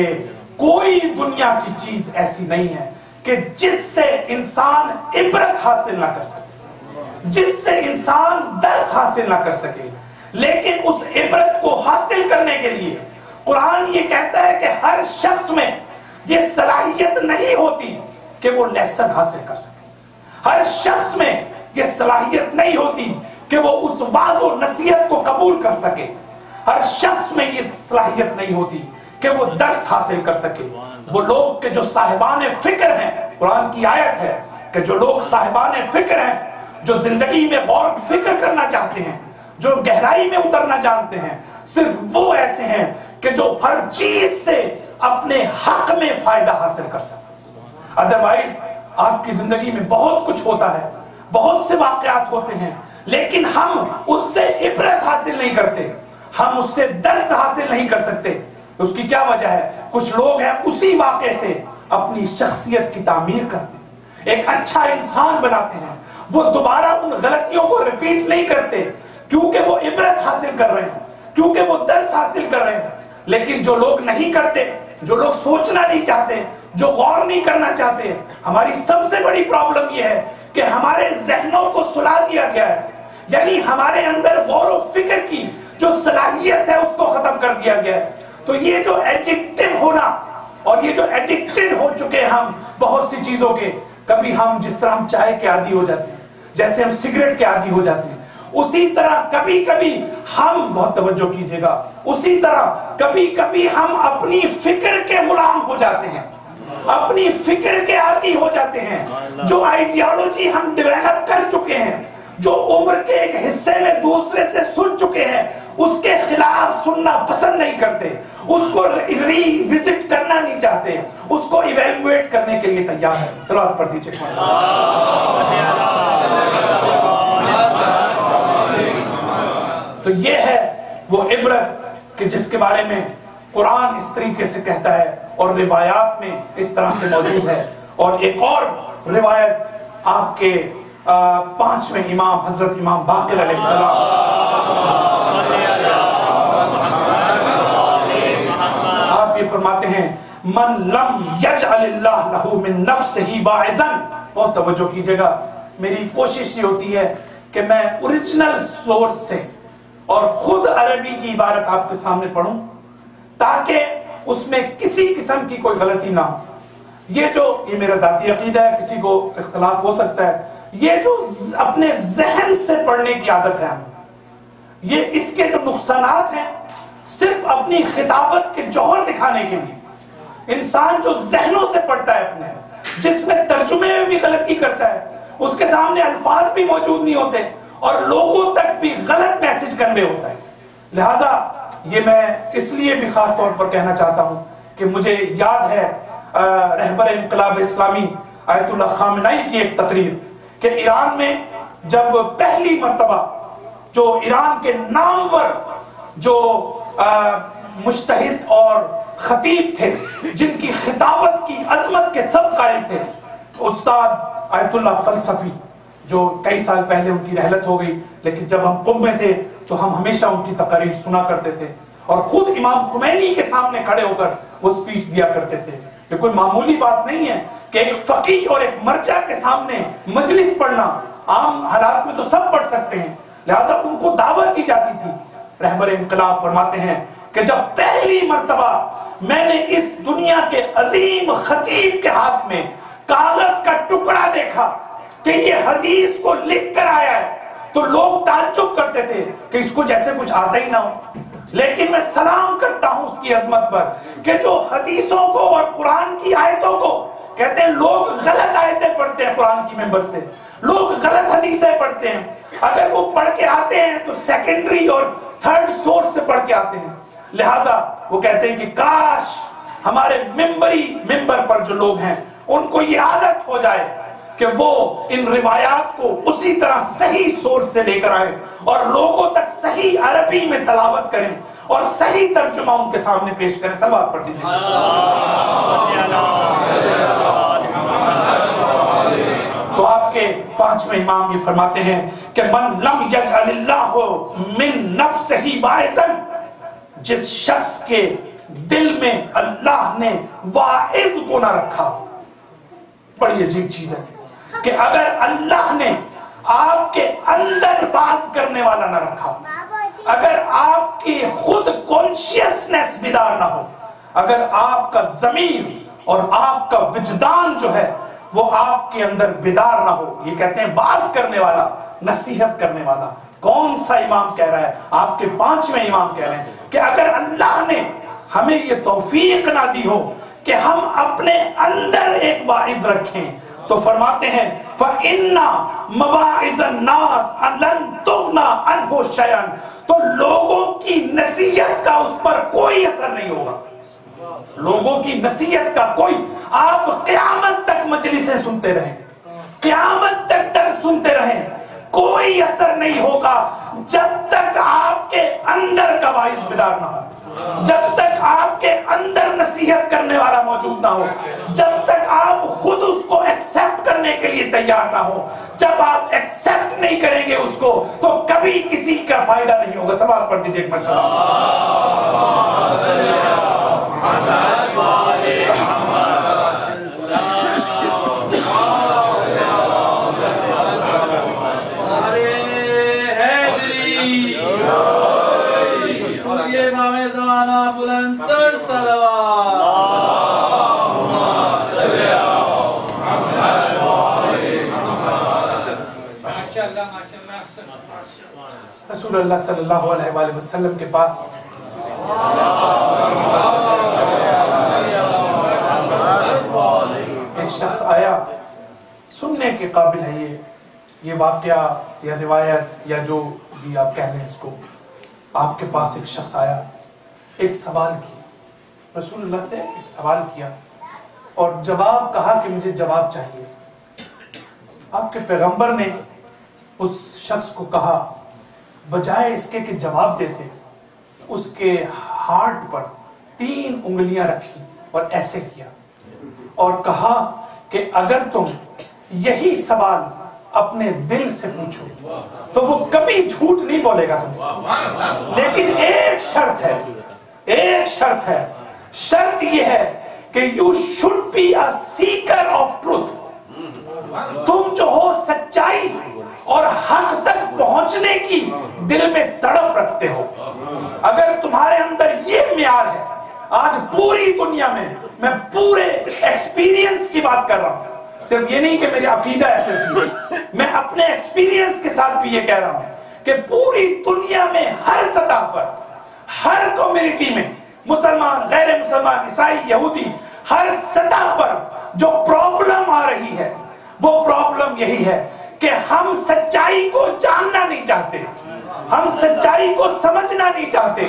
کوئی دنیا کی چیز ایسی نہیں ہے کہ جس سے انسان عبرت حاصل نہ کر سکے، جس سے انسان درس حاصل نہ کر سکے. لیکن اس عبرت کو حاصل کرنے کے لیے قرآن یہ کہتا ہے کہ ہر شخص میں یہ صلاحیت نہیں ہوتی کہ وہ لیسن حاصل کر سکے. ہر شخص میں یہ صلاحیت نہیں ہوتی کہ وہ اس واعظ و نصیحت کو قبول کر سکے. ہر شخص میں یہ صلاحیت نہیں ہوتی کہ وہ درس حاصل کر سکے. وہ لوگ کہ جو صاحبان فکر ہیں، قرآن کی آیت ہے کہ جو لوگ صاحبان فکر ہیں، جو زندگی میں غور فکر کرنا چاہتے ہیں، جو گہرائی میں اترنا جانتے ہیں، صرف وہ ایسے ہیں کہ جو ہر چیز سے اپنے حق میں فائدہ حاصل کر سکتے. ادروائز آپ کی زندگی میں بہت کچھ ہوتا ہے، بہت سے واقعات ہوتے ہیں، لیکن ہم اس سے عبرت حاصل نہیں کرتے، ہم اس سے درس حاصل نہیں کر سکتے. اس کی کیا وجہ ہے؟ کچھ لوگ ہیں اسی واقعے سے اپنی شخصیت کی تعمیر کرتے ہیں، ایک اچھا انسان بناتے ہیں. وہ دوبارہ ان غلطیوں کو ریپیٹ نہیں کرتے کیونکہ وہ عبرت حاصل کر رہے ہیں، کیونکہ وہ درس حاصل کر رہے ہیں. لیکن جو لوگ نہیں کرتے جو لوگ سوچنا نہیں چاہتے، جو غور نہیں کرنا چاہتے. ہماری سب سے بڑی پرابلم یہ ہے کہ ہمارے ذہنوں کو سلا دیا گیا ہے، یعنی ہمارے اندر غور و فکر کی جو صلاحیت ہے اس کو ختم کر دیا گیا ہے. تو یہ جو ایڈکٹیو ہونا اور یہ جو ایڈکٹڈ ہو چکے ہم بہت سی چیزوں کے، کبھی ہم جس طرح ہم چائے کے عادی ہو جاتے ہیں، جیسے ہم سگریٹ کے عادی ہو جاتے ہیں، اسی طرح کبھی کبھی ہم، بہت توجہ کیجئے گا، اسی طرح کبھی کبھی ہم اپنی فکر کے غلام ہو جاتے ہیں، اپنی فکر کے عادی ہو جاتے ہیں. جو آئیڈیالوجی ہم ڈیولپ کر چکے ہیں، جو عمر کے ایک حصے میں دوسرے سے سن چکے ہیں، اس کے خلاف سننا پسند نہیں کرتے، اس کو ری وزٹ کرنا نہیں چاہتے، اس کو ایویلویٹ کرنے کے لیے تیار ہے. صلوات پڑھ دیجئے. تو یہ ہے وہ عبرت کہ جس کے بارے میں قرآن اس طریقے سے کہتا ہے اور روایات میں اس طرح سے موجود ہے. اور ایک اور روایت آپ کے 5ویں امام حضرت امام باقر علیہ السلام، آپ یہ فرماتے ہیں من لم یجعل اللہ لہ من نفسہ واعظا. بہت توجہ کیجئے گا، میری کوشش یہ ہوتی ہے کہ میں اوریجنل سورس سے اور خود عربی کی عبارت آپ کے سامنے پڑھوں تاکہ اس میں کسی قسم کی کوئی غلطی نہ ہو. یہ میرا ذاتی عقیدہ ہے، کسی کو اختلاف ہو سکتا ہے. یہ جو اپنے ذہن سے پڑھنے کی عادت ہے، یہ اس کے جو نقصانات ہیں صرف اپنی خطابت کے جوہر دکھانے کے لیے. انسان جو ذہنوں سے پڑھتا ہے اپنے، جس میں ترجمے میں بھی غلطی کرتا ہے، اس کے سامنے الفاظ بھی موجود نہیں ہوتے اور لوگوں تک بھی غلط میسج کنوے ہوتا ہے. لہٰذا یہ میں اس لیے بھی خاص طور پر کہنا چاہتا ہوں کہ مجھے یاد ہے رہبر انقلاب اسلامی آیت اللہ خامنائی کی ایک تقریر کہ ایران میں جب پہلی مرتبہ جو ایران کے نامور جو مجتہد اور خطیب تھے، جن کی خطابت کی عظمت کے سب قائل تھے، استاد آیت اللہ فلسفی، جو کئی سال پہلے ان کی رحلت ہو گئی، لیکن جب ہم قم میں تھے تو ہم ہمیشہ ان کی تقاریر سنا کرتے تھے اور خود امام خمینی کے سامنے کھڑے ہو کر وہ سپیچ دیا کرتے تھے. یہ کوئی معمولی بات نہیں ہے کہ ایک فقیہ اور ایک مرجع کے سامنے مجلس پڑھنا. عام حالات میں تو سب پڑھ سکتے ہیں، لہٰذا ان کو دعوت دی جاتی تھی. رہبر انقلاب فرماتے ہیں کہ جب پہلی مرتبہ میں نے اس دنیا کے عظیم خطیب کے ہاتھ میں کاغذ کا ٹکڑا دیکھا کہ یہ حدیث کو لکھ کر آیا ہے تو لوگ تعجب کرتے تھے کہ اس کو جیسے کچھ آتا ہی نہ ہو. لیکن میں سلام کرتا ہوں اس کی عظمت پر کہ جو حدیثوں کو اور قرآن کی آیتوں کو کہتے ہیں، لوگ غلط آیتیں پڑھتے ہیں قرآن کی ممبر سے، لوگ غلط حدیثیں پڑھتے ہیں، اگر وہ پڑھ کے آتے ہیں تو سیکنڈری اور تھرڈ سورس سے پڑھ کے آتے ہیں. لہٰذا وہ کہتے ہیں کہ کاش ہمارے ممبر پر جو لوگ ہیں ان کو یہ عادت ہو جائے کہ وہ ان روایات کو اسی طرح صحیح سورس سے لے کر آئے اور لوگوں تک صحیح عربی میں تلاوت کریں اور صحیح ترجمہ ان کے سامنے پیش کریں. صلوات پڑھ دیجیے. تو آپ کے 5ویں امام یہ فرماتے ہیں کہ من لم یجعل اللہ من نفسہ واعظا، جس شخص کے دل میں اللہ نے واعظ کو نہ رکھا. بڑی عجیب چیز ہے کہ اگر اللہ نے آپ کے اندر باز کرنے والا نہ رکھا، اگر آپ کی خود کانشیسنس بیدار نہ ہو، اگر آپ کا ضمیر اور آپ کا وجدان جو ہے وہ آپ کے اندر بیدار نہ ہو. یہ کہتے ہیں باز کرنے والا، نصیحت کرنے والا. کون سا امام کہہ رہا ہے؟ آپ کے 5ویں امام کہہ رہے ہیں کہ اگر اللہ نے ہمیں یہ توفیق نہ دی ہو کہ ہم اپنے اندر ایک واعظ رکھیں تو فرماتے ہیں فَإِنَّ مَوَاعِظَ النَّاسِ لَن تُغْنَ عَنْهُ شَيْئًا، تو لوگوں کی نصیحت کا اس پر کوئی اثر نہیں ہوگا. لوگوں کی نصیحت کا کوئی، آپ قیامت تک مجلسیں سنتے رہیں، قیامت تک درس سنتے رہیں، کوئی اثر نہیں ہوگا جب تک آپ کے اندر کا واعظ بیدار نہ ہو، جب تک آپ کے اندر نصیحت کرنے والا موجود نہ ہو، جب تک آپ خود اس کو ایکسپٹ کرنے کے لیے تیار نہ ہو. جب آپ ایکسپٹ نہیں کریں گے اس کو تو کبھی کسی کا فائدہ نہیں ہوگا. سوال پڑھ دیجیے ایک مرتبہ. رسول اللہ صلی اللہ علیہ وآلہ وسلم کے پاس ایک شخص آیا، سننے کے قابل ہے یہ واقعہ یا روایت یا جو بھی آپ کہہ لیں اس کو. آپ کے پاس ایک شخص آیا، ایک سوال کیا، رسول اللہ سے ایک سوال کیا اور جواب کہا کہ مجھے جواب چاہیے. آپ کے پیغمبر نے اس شخص کو کہا، بجائے اس کے کہ جواب دیتے، اس کے ہارٹ پر 3 انگلیاں رکھی اور ایسے کیا اور کہا کہ اگر تم یہی سوال اپنے دل سے پوچھو تو وہ کبھی جھوٹ نہیں بولے گا تم سے، لیکن ایک شرط ہے، شرط یہ ہے کہ you should be a seeker of truth. تم جو ہو سچائی اور حق تک پہنچنے کی دل میں تڑپ رکھتے ہو. اگر تمہارے اندر یہ معیار ہے، آج پوری دنیا میں پورے ایکسپیرینس کی بات کر رہا ہوں، صرف یہ نہیں کہ میری عقیدہ ایسے میں اپنے ایکسپیرینس کے ساتھ بھی یہ کہہ رہا ہوں کہ پوری دنیا میں ہر سطح پر، ہر کمیونٹی میں، مسلمان، غیر مسلمان، عیسائی، یہودی، ہر سطح پر جو پرابلم آ رہی ہے وہ پرابلم یہی ہے کہ ہم سچائی کو جاننا نہیں چاہتے، ہم سچائی کو سمجھنا نہیں چاہتے.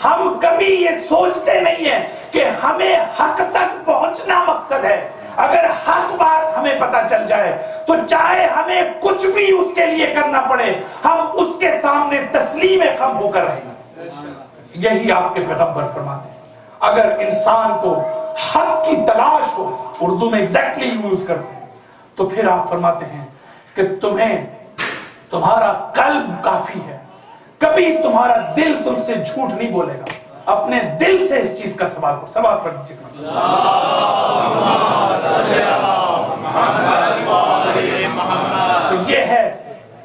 ہم کبھی یہ سوچتے نہیں ہیں کہ ہمیں حق تک پہنچنا مقصد ہے. اگر حق بات ہمیں پتہ چل جائے تو چاہے ہمیں کچھ بھی اس کے لیے کرنا پڑے، ہم اس کے سامنے تسلیم خم ہو کر رہیں گے. یہی آپ کے پیغمبر فرماتے ہیں. اگر انسان کو حق کی تلاش ہو، اردو میں ایگزیکٹلی یوز کرتے ہیں، تو پھر آپ فرماتے ہیں کہ تمہارا قلب کافی ہے، کبھی تمہارا دل تم سے جھوٹ نہیں بولے گا. اپنے دل سے اس چیز کا سوال کر دیجیے. تو یہ ہے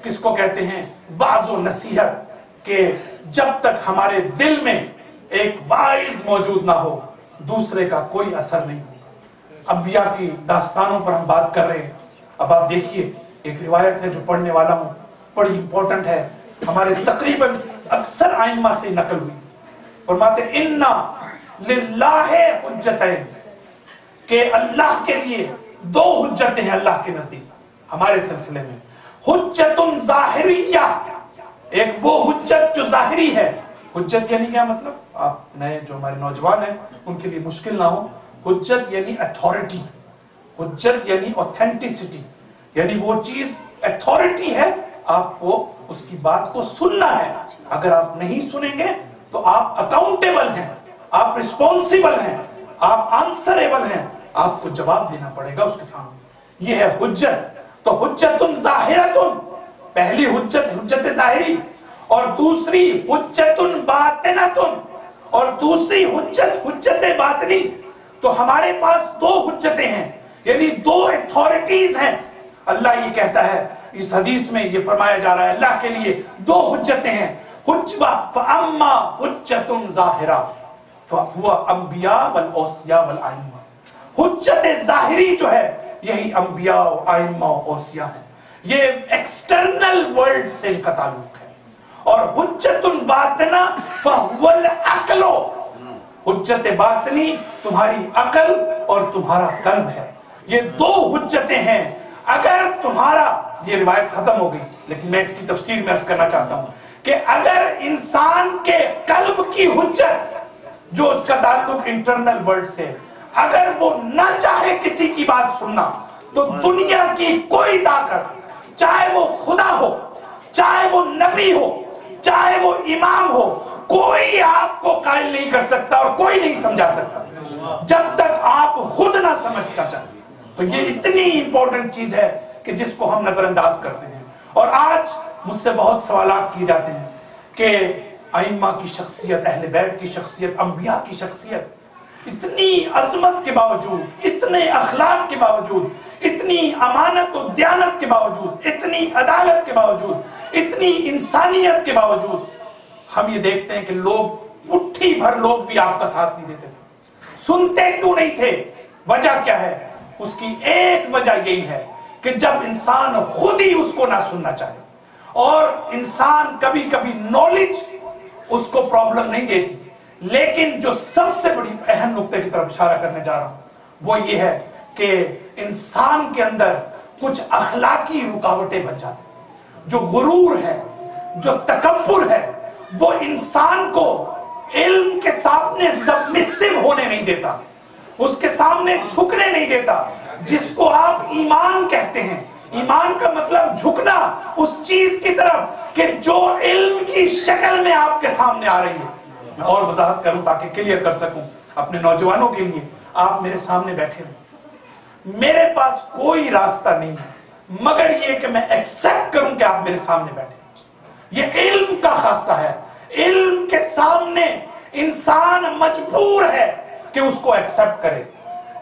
کس کو کہتے ہیں وعظ و نصیحت، کہ جب تک ہمارے دل میں ایک واعظ موجود نہ ہو دوسرے کا کوئی اثر نہیں ہوگا. انبیاء کی داستانوں پر ہم بات کر رہے ہیں. اب آپ دیکھیے ایک روایت ہے جو پڑھنے والا ہوں، بڑی امپورٹنٹ ہے، ہمارے تقریباً اکثر ائمہ سے نقل ہوئی. فرماتے اِنَّا لِلَّهِ حُجَّتَيْنِ، کہ اللہ کے لیے 2 حجتیں ہیں اللہ کے نزدیک ہمارے سلسلے میں. حجت ظاہریہ، ایک وہ حجت جو ظاہری ہے. حجت یعنی کیا مطلب؟ آپ نئے جو ہمارے نوجوان ہیں ان کے لیے مشکل نہ ہو. حجت یعنی اتھارٹی، حجت یعنی اوتھینٹسٹی، یعنی وہ چیز اتھارٹی ہے، آپ کو اس کی بات کو سننا ہے. اگر آپ نہیں سنیں گے تو آپ اکاؤنٹیبل ہیں، آپ رسپونسیبل ہیں، آپ آنسریبل ہیں، آپ کو جواب دینا پڑے گا اس کے سامنے. یہ ہے حجت. تو حجت ظاہرۃ، پہلی حجت ظاہری، اور دوسری حجت باطنۃ، اور دوسری حجت باطنی. تو ہمارے پاس 2 حجتیں ہیں، یعنی 2 اتھارٹیز ہیں. اللہ یہ کہتا ہے، اس حدیث میں یہ فرمایا جا رہا ہے اللہ کے لیے 2 حجتیں ہیں. فَأَمَّا حُجَّةٌ ظَاهِرَةٌ فَهُوَ أَنْبِيَاءُ وَالْأَوْصِيَاءُ وَالْأَئِمَّةُ. حجت ظاہری جو ہے یہی انبیاء و ائمہ و اوصیاء ہیں، یہ ایکسٹرنل ورلڈ سے ان کا تعلق ہے. اور حجت باطنہ فَهُوَ الْعَقْلُ، حجت باطنی تمہاری عقل اور تمہارا قلب ہے. یہ 2 حجتیں ہیں. اگر تمہارا، یہ روایت ختم ہو گئی لیکن میں اس کی تفسیر میں عرض کرنا چاہتا ہوں کہ اگر انسان کے قلب کی حجت جو اس کا تعلق انٹرنل ورلڈ سے، اگر وہ نہ چاہے کسی کی بات سننا، تو دنیا کی کوئی طاقت، چاہے وہ خدا ہو، چاہے وہ نبی ہو، چاہے وہ امام ہو، کوئی آپ کو قائل نہیں کر سکتا اور کوئی نہیں سمجھا سکتا جب تک آپ خود نہ سمجھنا چاہتے. تو یہ اتنی امپورٹنٹ چیز ہے کہ جس کو ہم نظر انداز کرتے ہیں. اور آج مجھ سے بہت سوالات کیے جاتے ہیں کہ ائمہ کی شخصیت، اہل بیت کی شخصیت، انبیاء کی شخصیت، اتنی عظمت کے باوجود، اتنے اخلاق کے باوجود، اتنی امانت و دیانت کے باوجود، اتنی عدالت کے باوجود، اتنی انسانیت کے باوجود، ہم یہ دیکھتے ہیں کہ لوگ، مٹھی بھر لوگ بھی آپ کا ساتھ نہیں دیتے تھے. سنتے کیوں نہیں تھے؟ وجہ کیا ہے؟ اس کی ایک وجہ یہی ہے کہ جب انسان خود ہی اس کو نہ سننا چاہے اور انسان کبھی کبھی نالج اس کو پرابلم نہیں دیتی، لیکن جو سب سے بڑی اہم نقطے کی طرف اشارہ کرنے جا رہا ہوں وہ یہ ہے کہ انسان کے اندر کچھ اخلاقی رکاوٹیں بن جاتی ہیں۔ جو غرور ہے، جو تکبر ہے، وہ انسان کو علم کے سامنے سبمسو ہونے نہیں دیتا، اس کے سامنے جھکنے نہیں دیتا، جس کو آپ ایمان کہتے ہیں۔ ایمان کا مطلب جھکنا اس چیز کی طرف کہ جو علم کی شکل میں آپ کے سامنے آ رہی ہے۔ میں اور وضاحت کروں تاکہ کلیئر کر سکوں اپنے نوجوانوں کے لیے۔ آپ میرے سامنے بیٹھے ہیں، میرے پاس کوئی راستہ نہیں ہے مگر یہ کہ میں ایکسپٹ کروں کہ آپ میرے سامنے بیٹھے ہیں۔ یہ علم کا خاصہ ہے۔ علم کے سامنے انسان مجبور ہے کہ اس کو ایکسپٹ کرے،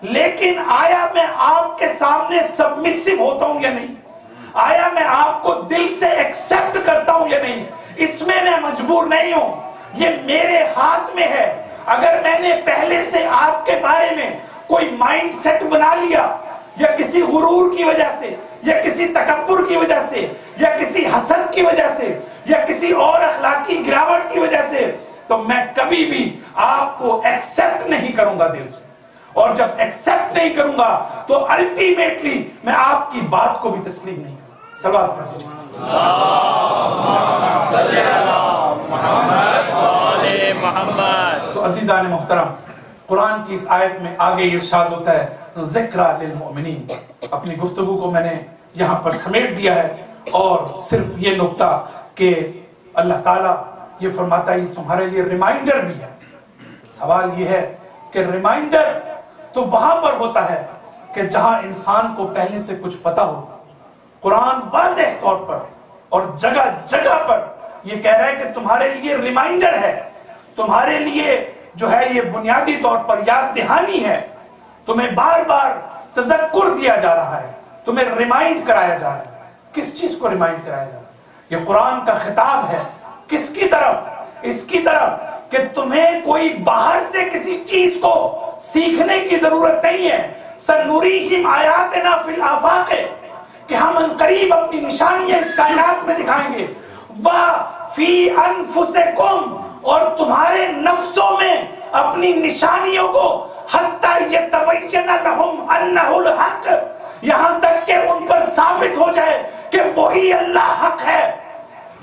لیکن آیا میں آپ کے سامنے سبمسو ہوتا ہوں یا نہیں؟ آیا میں آپ کو دل سے ایکسپٹ کرتا ہوں یا نہیں؟ اس میں میں مجبور نہیں ہوں، یہ میرے ہاتھ میں ہے۔ اگر میں نے پہلے سے آپ کے بارے میں کوئی مائنڈ سیٹ بنا لیا، یا کسی غرور کی وجہ سے، یا کسی تکبر کی وجہ سے، یا کسی حسد کی وجہ سے، یا کسی اور اخلاقی گراوٹ کی وجہ سے، تو میں کبھی بھی آپ کو ایکسپٹ نہیں کروں گا دل سے۔ اور جب ایکسپٹ نہیں کروں گا تو الٹیمیٹلی میں آپ کی بات کو بھی تسلیم نہیں کروں گا۔ صلوات پڑھیں۔ تو عزیزان محترم، قرآن کی اس آیت میں آگے ارشاد ہوتا ہے ذکرى للمؤمنین۔ اپنی گفتگو کو میں نے یہاں پر سمیٹ دیا ہے، اور صرف یہ نقطہ کہ اللہ تعالیٰ یہ فرماتا ہے یہ تمہارے لیے ریمائنڈر بھی ہے۔ سوال یہ ہے کہ ریمائنڈر تو وہاں پر ہوتا ہے کہ جہاں انسان کو پہلے سے کچھ پتا ہوگا۔ قرآن واضح طور پر اور جگہ جگہ پر یہ کہہ رہا ہے کہ تمہارے لیے ریمائنڈر ہے، تمہارے لیے جو ہے یہ بنیادی طور پر یاد دہانی ہے، تمہیں بار بار تذکر دیا جا رہا ہے، تمہیں ریمائنڈ کرایا جا رہا ہے۔ کس چیز کو ریمائنڈ کرایا جا رہا ہے؟ یہ قرآن کا خطاب ہے کس کی طرف؟ اس کی طرف کہ تمہیں کوئی باہر سے کسی چیز کو سیکھنے کی ضرورت نہیں ہے۔ سنُرِیہِمْ آیاتنا فی الآفاق، کہ ہم انقریب اپنی نشانیاں اس کائنات میں دکھائیں گے۔ وَفِي أَنفُسِكُمْ، اور تمہارے نفسوں میں اپنی نشانیوں کو حَتَّى يَتَبَيَّنَ لَهُمْ أَنَّهُ الْحَقُّ، یہاں تک کہ ان پر ثابت ہو جائے کہ وہی اللہ حق ہے۔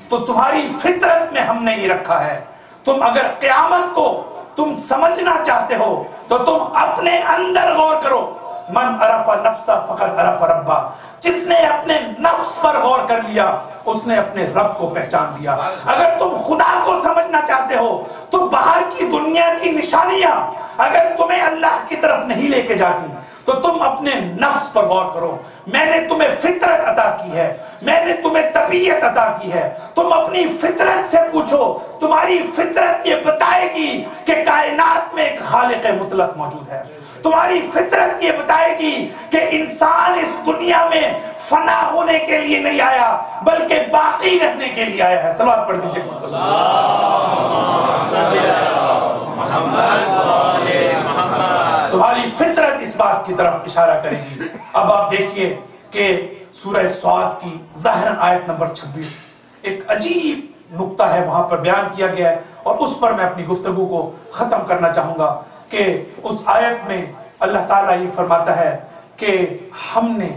تو تمہاری فطرت میں ہم نے یہ رکھا ہے۔ تم اگر قیامت کو تم سمجھنا چاہتے ہو تو تم اپنے اندر غور کرو۔ من عرف نفسہ فقط عرف ربہ، جس نے اپنے نفس پر غور کر لیا اس نے اپنے رب کو پہچان لیا۔ اگر تم خدا کو سمجھنا چاہتے ہو تو باہر کی دنیا کی نشانیاں اگر تمہیں اللہ کی طرف نہیں لے کے جاتی تو تم اپنے نفس پر غور کرو۔ میں نے تمہیں فطرت عطا کی ہے، میں نے تمہیں طبیعت عطا کی ہے، تم اپنی فطرت سے پوچھو، تمہاری فطرت یہ بتائے گی کہ کائنات میں ایک خالق مطلق موجود ہے۔ تمہاری فطرت یہ بتائے گی کہ انسان اس دنیا میں فنا ہونے کے لیے نہیں آیا بلکہ باقی رہنے کے لیے آیا ہے۔ صلوات پڑھ دیجئے۔ تمہاری فطرت اس بات کی طرف اشارہ کرے گی۔ اب آپ دیکھیے کہ سورہ صاد کی ظاہراً آیت نمبر 26 ایک عجیب نقطہ ہے وہاں پر بیان کیا گیا ہے، اور اس پر میں اپنی گفتگو کو ختم کرنا چاہوں گا کہ اس آیت میں اللہ تعالیٰ یہ فرماتا ہے کہ ہم نے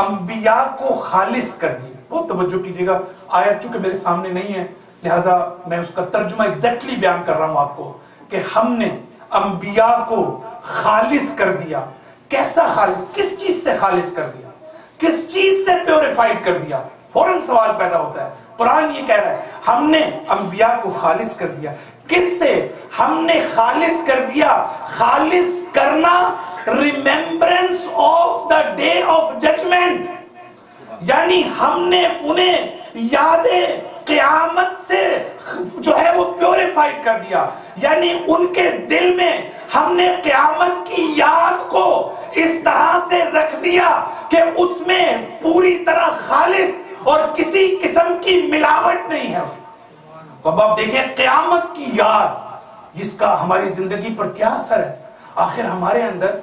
انبیاء کو خالص کر دیا۔ بہت توجہ کیجیے گا، آیت چونکہ میرے سامنے نہیں ہے لہٰذا میں اس کا ترجمہ ایگزیکٹلی بیان کر رہا ہوں آپ کو کہ ہم نے انبیاء کو خالص کر دیا۔ کیسا خالص؟ کس چیز سے خالص کر دیا؟ کس چیز سے پیوریفائڈ کر دیا؟ فوراً سوال پیدا ہوتا ہے۔ قرآن یہ کہہ رہا ہے ہم نے انبیاء کو خالص کر دیا۔ کس سے ہم نے خالص کر دیا؟ خالص کرنا remembrance of the day of judgment, یعنی ہم نے انہیں یاد قیامت سے جو ہے وہ پیوریفائڈ کر دیا، یعنی ان کے دل میں ہم نے قیامت کی یاد کو اس طرح سے رکھ دیا کہ اس میں پوری طرح خالص اور کسی قسم کی ملاوٹ نہیں ہے۔ تو اب آپ دیکھیں قیامت کی یاد، اس کا ہماری زندگی پر کیا اثر ہے؟ آخر ہمارے اندر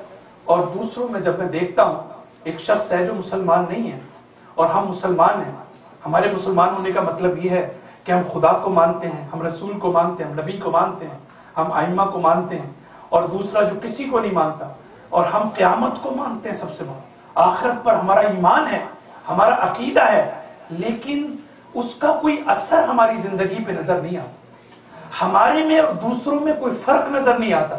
اور دوسروں میں جب میں دیکھتا ہوں ایک شخص ہے جو مسلمان نہیں ہے اور ہم مسلمان ہیں، ہمارے مسلمان ہونے کا مطلب یہ ہے کہ ہم خدا کو مانتے ہیں، ہم رسول کو مانتے ہیں، ہم نبی کو مانتے ہیں، ہم ائمہ کو مانتے ہیں، اور دوسرا جو کسی کو نہیں مانتا، اور ہم قیامت کو مانتے ہیں، سب سے بڑا آخرت پر ہمارا ایمان ہے، ہمارا عقیدہ ہے، لیکن اس کا کوئی اثر ہماری زندگی پہ نظر نہیں آتا، ہمارے میں اور دوسروں میں کوئی فرق نظر نہیں آتا،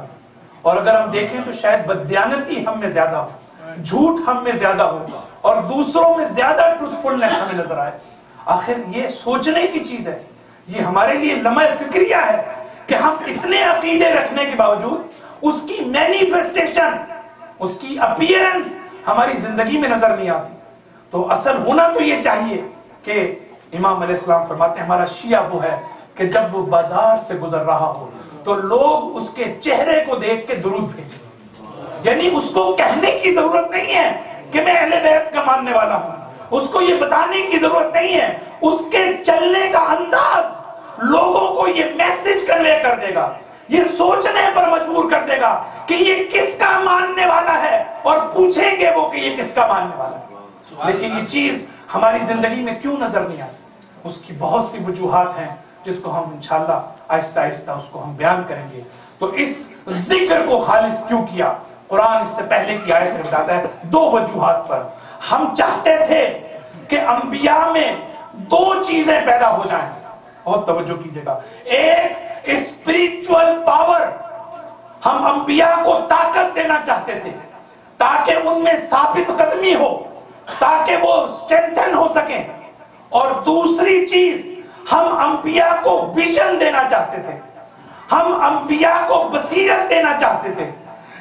اور اگر ہم دیکھیں تو شاید بددیانتی ہم میں زیادہ ہو، جھوٹ ہم میں زیادہ ہو، اور دوسروں میں زیادہ ٹروتھفلنس ہمیں نظر آئے۔ آخر یہ سوچنے کی چیز ہے، یہ ہمارے لیے لمحہ فکریہ ہے کہ ہم اتنے عقیدے رکھنے کے باوجود اس کی مینیفیسٹیشن، اس کی اپیرنس ہماری زندگی میں نظر نہیں آتی۔ تو اصل ہونا تو یہ چاہیے کہ امام علیہ السلام فرماتے ہیں ہمارا شیعہ وہ ہے کہ جب وہ بازار سے گزر رہا ہو تو لوگ اس کے چہرے کو دیکھ کے درود بھیجیں، یعنی اس کو کہنے کی ضرورت نہیں ہے کہ میں اہل بیت کا ماننے والا ہوں، اس کو یہ بتانے کی ضرورت نہیں ہے، اس کے چلنے کا انداز لوگوں کو یہ میسج کنوے کر دے گا، یہ سوچنے پر مجبور کر دے گا کہ یہ کس کا ماننے والا ہے، اور پوچھیں گے وہ کہ یہ کس کا ماننے والا ہے۔ لیکن یہ چیز ہماری زندگی میں کیوں نظر نہیں آتی؟ اس کی بہت سی وجوہات ہیں جس کو ہم انشاءاللہ آہستہ آہستہ اس کو ہم بیان کریں گے۔ تو اس ذکر کو خالص کیوں کیا؟ قرآن اس سے پہلے کی آیت میں بتاتا ہے دو وجوہات پر۔ ہم چاہتے تھے کہ انبیاء میں دو چیزیں پیدا ہو جائیں، بہت توجہ کیجئے گا۔ ایک اسپریچول پاور، ہم انبیاء کو طاقت دینا چاہتے تھے تاکہ ان میں ثابت قدمی ہو، تاکہ وہ اسٹرینتھن ہو سکیں، اور دوسری چیز ہم انبیاء کو ویژن دینا چاہتے تھے، ہم انبیاء کو بصیرت دینا چاہتے تھے،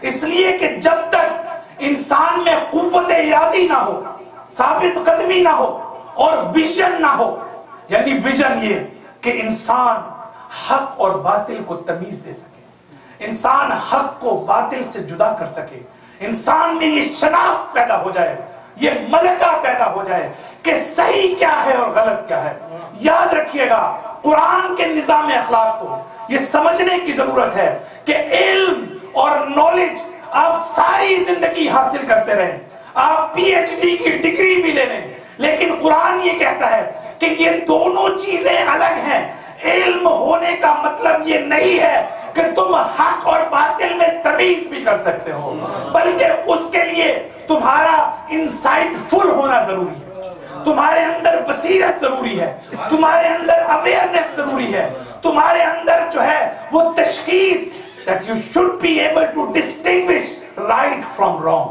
اس لیے کہ جب تک انسان میں قوت ارادی نہ ہو، ثابت قدمی نہ ہو اور ویژن نہ ہو، یعنی ویژن یہ کہ انسان حق اور باطل کو تمیز دے سکے، انسان حق کو باطل سے جدا کر سکے، انسان میں یہ شناخت پیدا ہو جائے، یہ ملکہ پیدا ہو جائے کہ صحیح کیا ہے اور غلط کیا ہے۔ یاد رکھیے گا قرآن کے نظام اخلاق کو یہ سمجھنے کی ضرورت ہے کہ علم اور نالج آپ ساری زندگی حاصل کرتے رہیں، آپ پی ایچ ڈی کی ڈگری بھی لے لیں، لیکن قرآن یہ کہتا ہے کہ یہ دونوں چیزیں الگ ہیں۔ علم ہونے کا مطلب یہ نہیں ہے کہ تم حق اور باطل میں تمیز بھی کر سکتے ہو، بلکہ اس کے لیے تمہارا انسائٹ فل ہونا ضروری ہے، تمہارے اندر بصیرت ضروری ہے، تمہارے اندر اویئرنس ضروری ہے، تمہارے اندر جو ہے وہ تشخیص that you should be able to distinguish right from wrong۔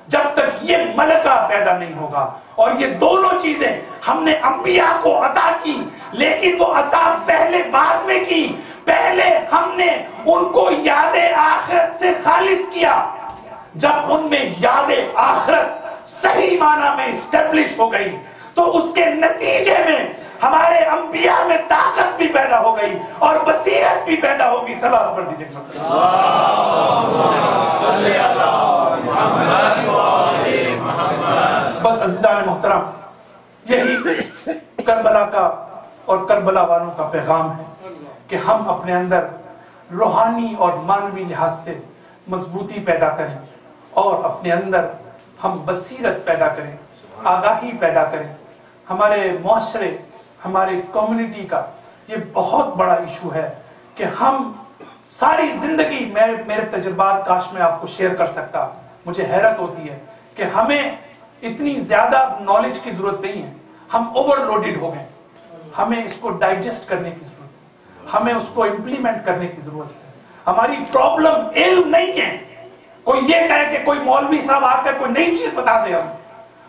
جب تک یہ ملکہ پیدا نہیں ہوگا، اور یہ دونوں چیزیں ہم نے انبیاء کو عطا کی، لیکن وہ عطا پہلے بعد میں کی، پہلے ہم نے ان کو یاد آخرت سے خالص کیا۔ جب ان میں یاد آخرت صحیح معنی میں اسٹیبلش ہو گئی تو اس کے نتیجے میں ہمارے انبیاء میں طاقت بھی پیدا ہو گئی اور بصیرت بھی پیدا ہوگی۔ صلوات پڑھ دیجئے۔ بس عزیزان محترم، یہی کربلا کا اور کربلا والوں کا پیغام ہے کہ ہم اپنے اندر روحانی اور معنوی لحاظ سے مضبوطی پیدا کریں، اور اپنے اندر ہم بصیرت پیدا کریں، آگاہی پیدا کریں۔ ہمارے معاشرے، ہمارے کمیونٹی کا یہ بہت بڑا ایشو ہے کہ ہم ساری زندگی، میرے تجربات کاش میں آپ کو شیئر کر سکتا، مجھے حیرت ہوتی ہے کہ ہمیں اتنی زیادہ نالج کی ضرورت نہیں ہے، ہم اوور لوڈڈ ہو گئے، ہمیں اس کو ڈائجسٹ کرنے کی ضرورت ہے، ہمیں اس کو امپلیمنٹ کرنے کی ضرورت ہے۔ ہماری پرابلم علم نہیں ہے، کوئی یہ کہے کہ کوئی مولوی صاحب آ کر کوئی نئی چیز بتا دے،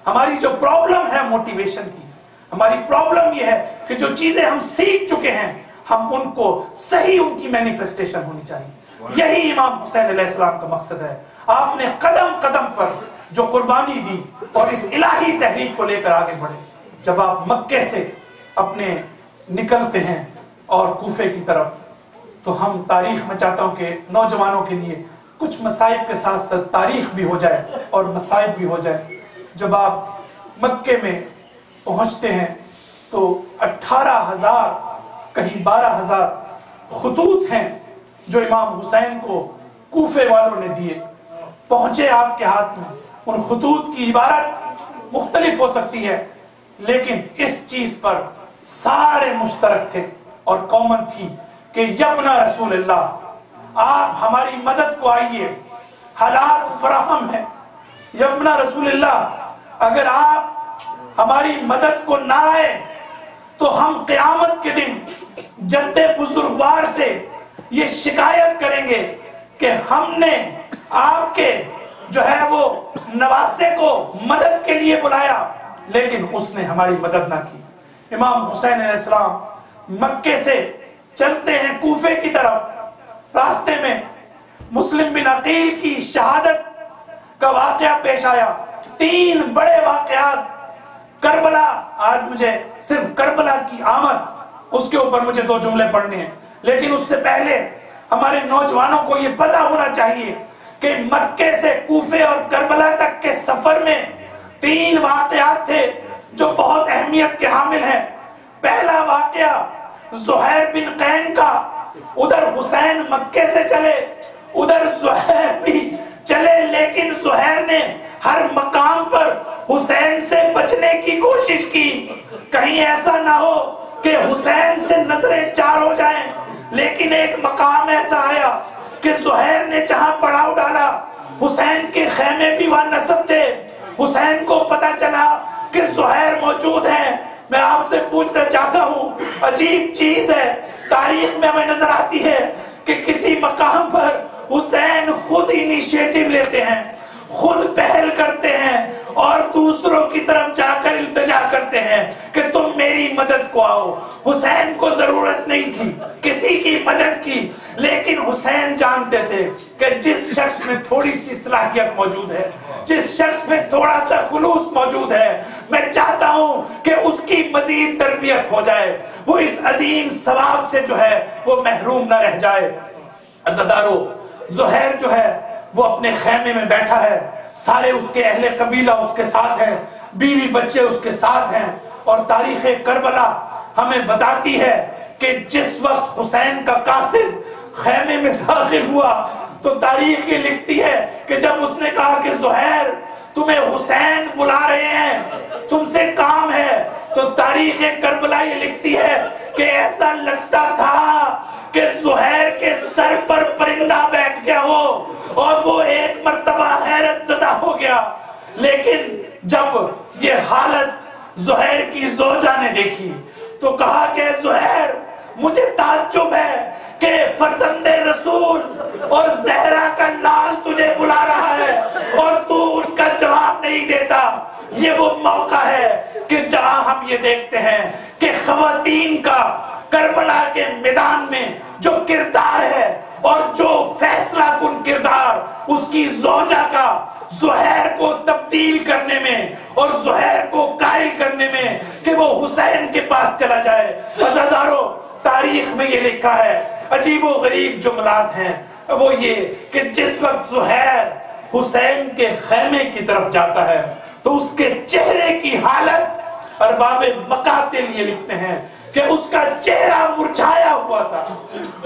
ہماری جو پرابلم ہے موٹیویشن کی، ہماری پرابلم یہ ہے کہ جو چیزیں ہم سیکھ چکے ہیں ہم ان کو صحیح، ان کی مینیفیسٹیشن ہونی چاہیے۔ یہی امام حسین علیہ السلام کا مقصد ہے۔ آپ نے قدم قدم پر جو قربانی دی اور اس الہی تحریک کو لے کر آگے بڑھے۔ جب آپ مکے سے اپنے نکلتے ہیں اور کوفے کی طرف، تو ہم تاریخ میں چاہتا ہوں کہ نوجوانوں کے لیے کچھ مصائب کے ساتھ ساتھ تاریخ بھی ہو جائے اور مصائب بھی ہو جائے۔ جب آپ مکے میں پہنچتے ہیں تو 18,000 کہیں 12,000 خطوط ہیں جو امام حسین کو کوفے والوں نے دیے، پہنچے آپ کے ہاتھ میں۔ ان خطوط کی عبارت مختلف ہو سکتی ہے، لیکن اس چیز پر سارے مشترک تھے اور کامن تھی کہ یبنا رسول اللہ آپ ہماری مدد کو آئیے، حالات فراہم ہیں، یبنا رسول اللہ اگر آپ ہماری مدد کو نہ آئے تو ہم قیامت کے دن جد بزرگوار سے یہ شکایت کریں گے کہ ہم نے آپ کے جو ہے وہ نواسے کو مدد کے لیے بلایا لیکن اس نے ہماری مدد نہ کی۔ امام حسین علیہ السلام مکے سے چلتے ہیں کوفے کی طرف، راستے میں مسلم بن عقیل کی شہادت کا واقعہ پیش آیا۔ 3 بڑے واقعات، کربلا، آج مجھے صرف کربلا کی آمد اس کے اوپر مجھے 2 جملے پڑھنے ہیں، لیکن اس سے پہلے ہمارے نوجوانوں کو یہ پتہ ہونا چاہیے کہ مکے سے کوفے اور کربلا تک کے سفر میں 3 واقعات تھے جو بہت اہمیت کے حامل ہیں۔ پہلا واقعہ زہیر بن قین کا، ادھر حسین مکے سے چلے، ادھر زہیر بھی چلے، لیکن زہیر نے ہر مقام پر حسین سے بچنے کی کوشش کی، کہیں ایسا نہ ہو کہ حسین سے نظریں چار ہو جائیں۔ لیکن ایک مقام ایسا آیا کہ زہیر نے جہاں پڑاؤ ڈالا، حسین کے خیمے بھی وہاں نصب تھے، حسین کو پتا چلا کہ زہیر موجود ہیں۔ میں آپ سے پوچھنا چاہتا ہوں، عجیب چیز ہے، تاریخ میں ہمیں نظر آتی ہے کہ کسی مقام پر حسین خود انیشیٹو لیتے ہیں، خود پہل کرتے ہیں اور دوسروں کی طرف جا کر التجا کرتے ہیں کہ تم میری مدد کو آؤ۔ حسین کو ضرورت نہیں تھی کسی کی مدد کی، لیکن حسین جانتے تھے کہ جس شخص میں تھوڑی سی صلاحیت موجود ہے، جس شخص میں تھوڑا سا خلوص موجود ہے، میں چاہتا ہوں کہ اس کی مزید تربیت ہو جائے، وہ اس عظیم ثواب سے جو ہے وہ محروم نہ رہ جائے۔ عزادارو، زہیر جو ہے وہ اپنے خیمے میں بیٹھا ہے، سارے اس کے اہل قبیلہ اس کے ساتھ ہیں، بیوی بچے اس کے ساتھ ہیں، اور تاریخ کربلا ہمیں بتاتی ہے کہ جس وقت حسین کا قاصد خیمے میں داخل ہوا تو تاریخ یہ لکھتی ہے کہ جب اس نے کہا کہ زہیر تمہیں حسین بلا رہے ہیں، تم سے کام ہے، تو تاریخ کربلا یہ لکھتی ہے کہ ایسا لگتا تھا کہ زہیر کے سر پر پرندہ بیٹھ گیا ہو اور وہ ایک مرتبہ حیرت زدہ ہو گیا۔ لیکن جب یہ حالت زہیر کی زوجہ نے دیکھی تو کہا کہ زہیر مجھے تعجب ہے کہ فرزند رسول اور زہرا کا لال تجھے بلا رہا ہے اور تو ان کا جواب نہیں دیتا۔ یہ وہ موقع ہے کہ جہاں ہم یہ دیکھتے ہیں کہ خواتین کا کربلا کے میدان میں جو کردار ہے اور جو فیصلہ کن کردار اس کی زوجہ کا زہیر کو تبدیل کرنے میں اور زہیر کو قائل کرنے میں کہ وہ حسین کے پاس چلا جائے۔ عزادارو، تاریخ میں یہ لکھا ہے، عجیب و غریب جملات ہیں، وہ یہ کہ جس وقت زہیر حسین کے خیمے کی طرف جاتا ہے تو اس کے چہرے کی حالت، ارباب مقاتل یہ لکھتے ہیں کہ اس کا چہرہ مرجھایا ہوا تھا،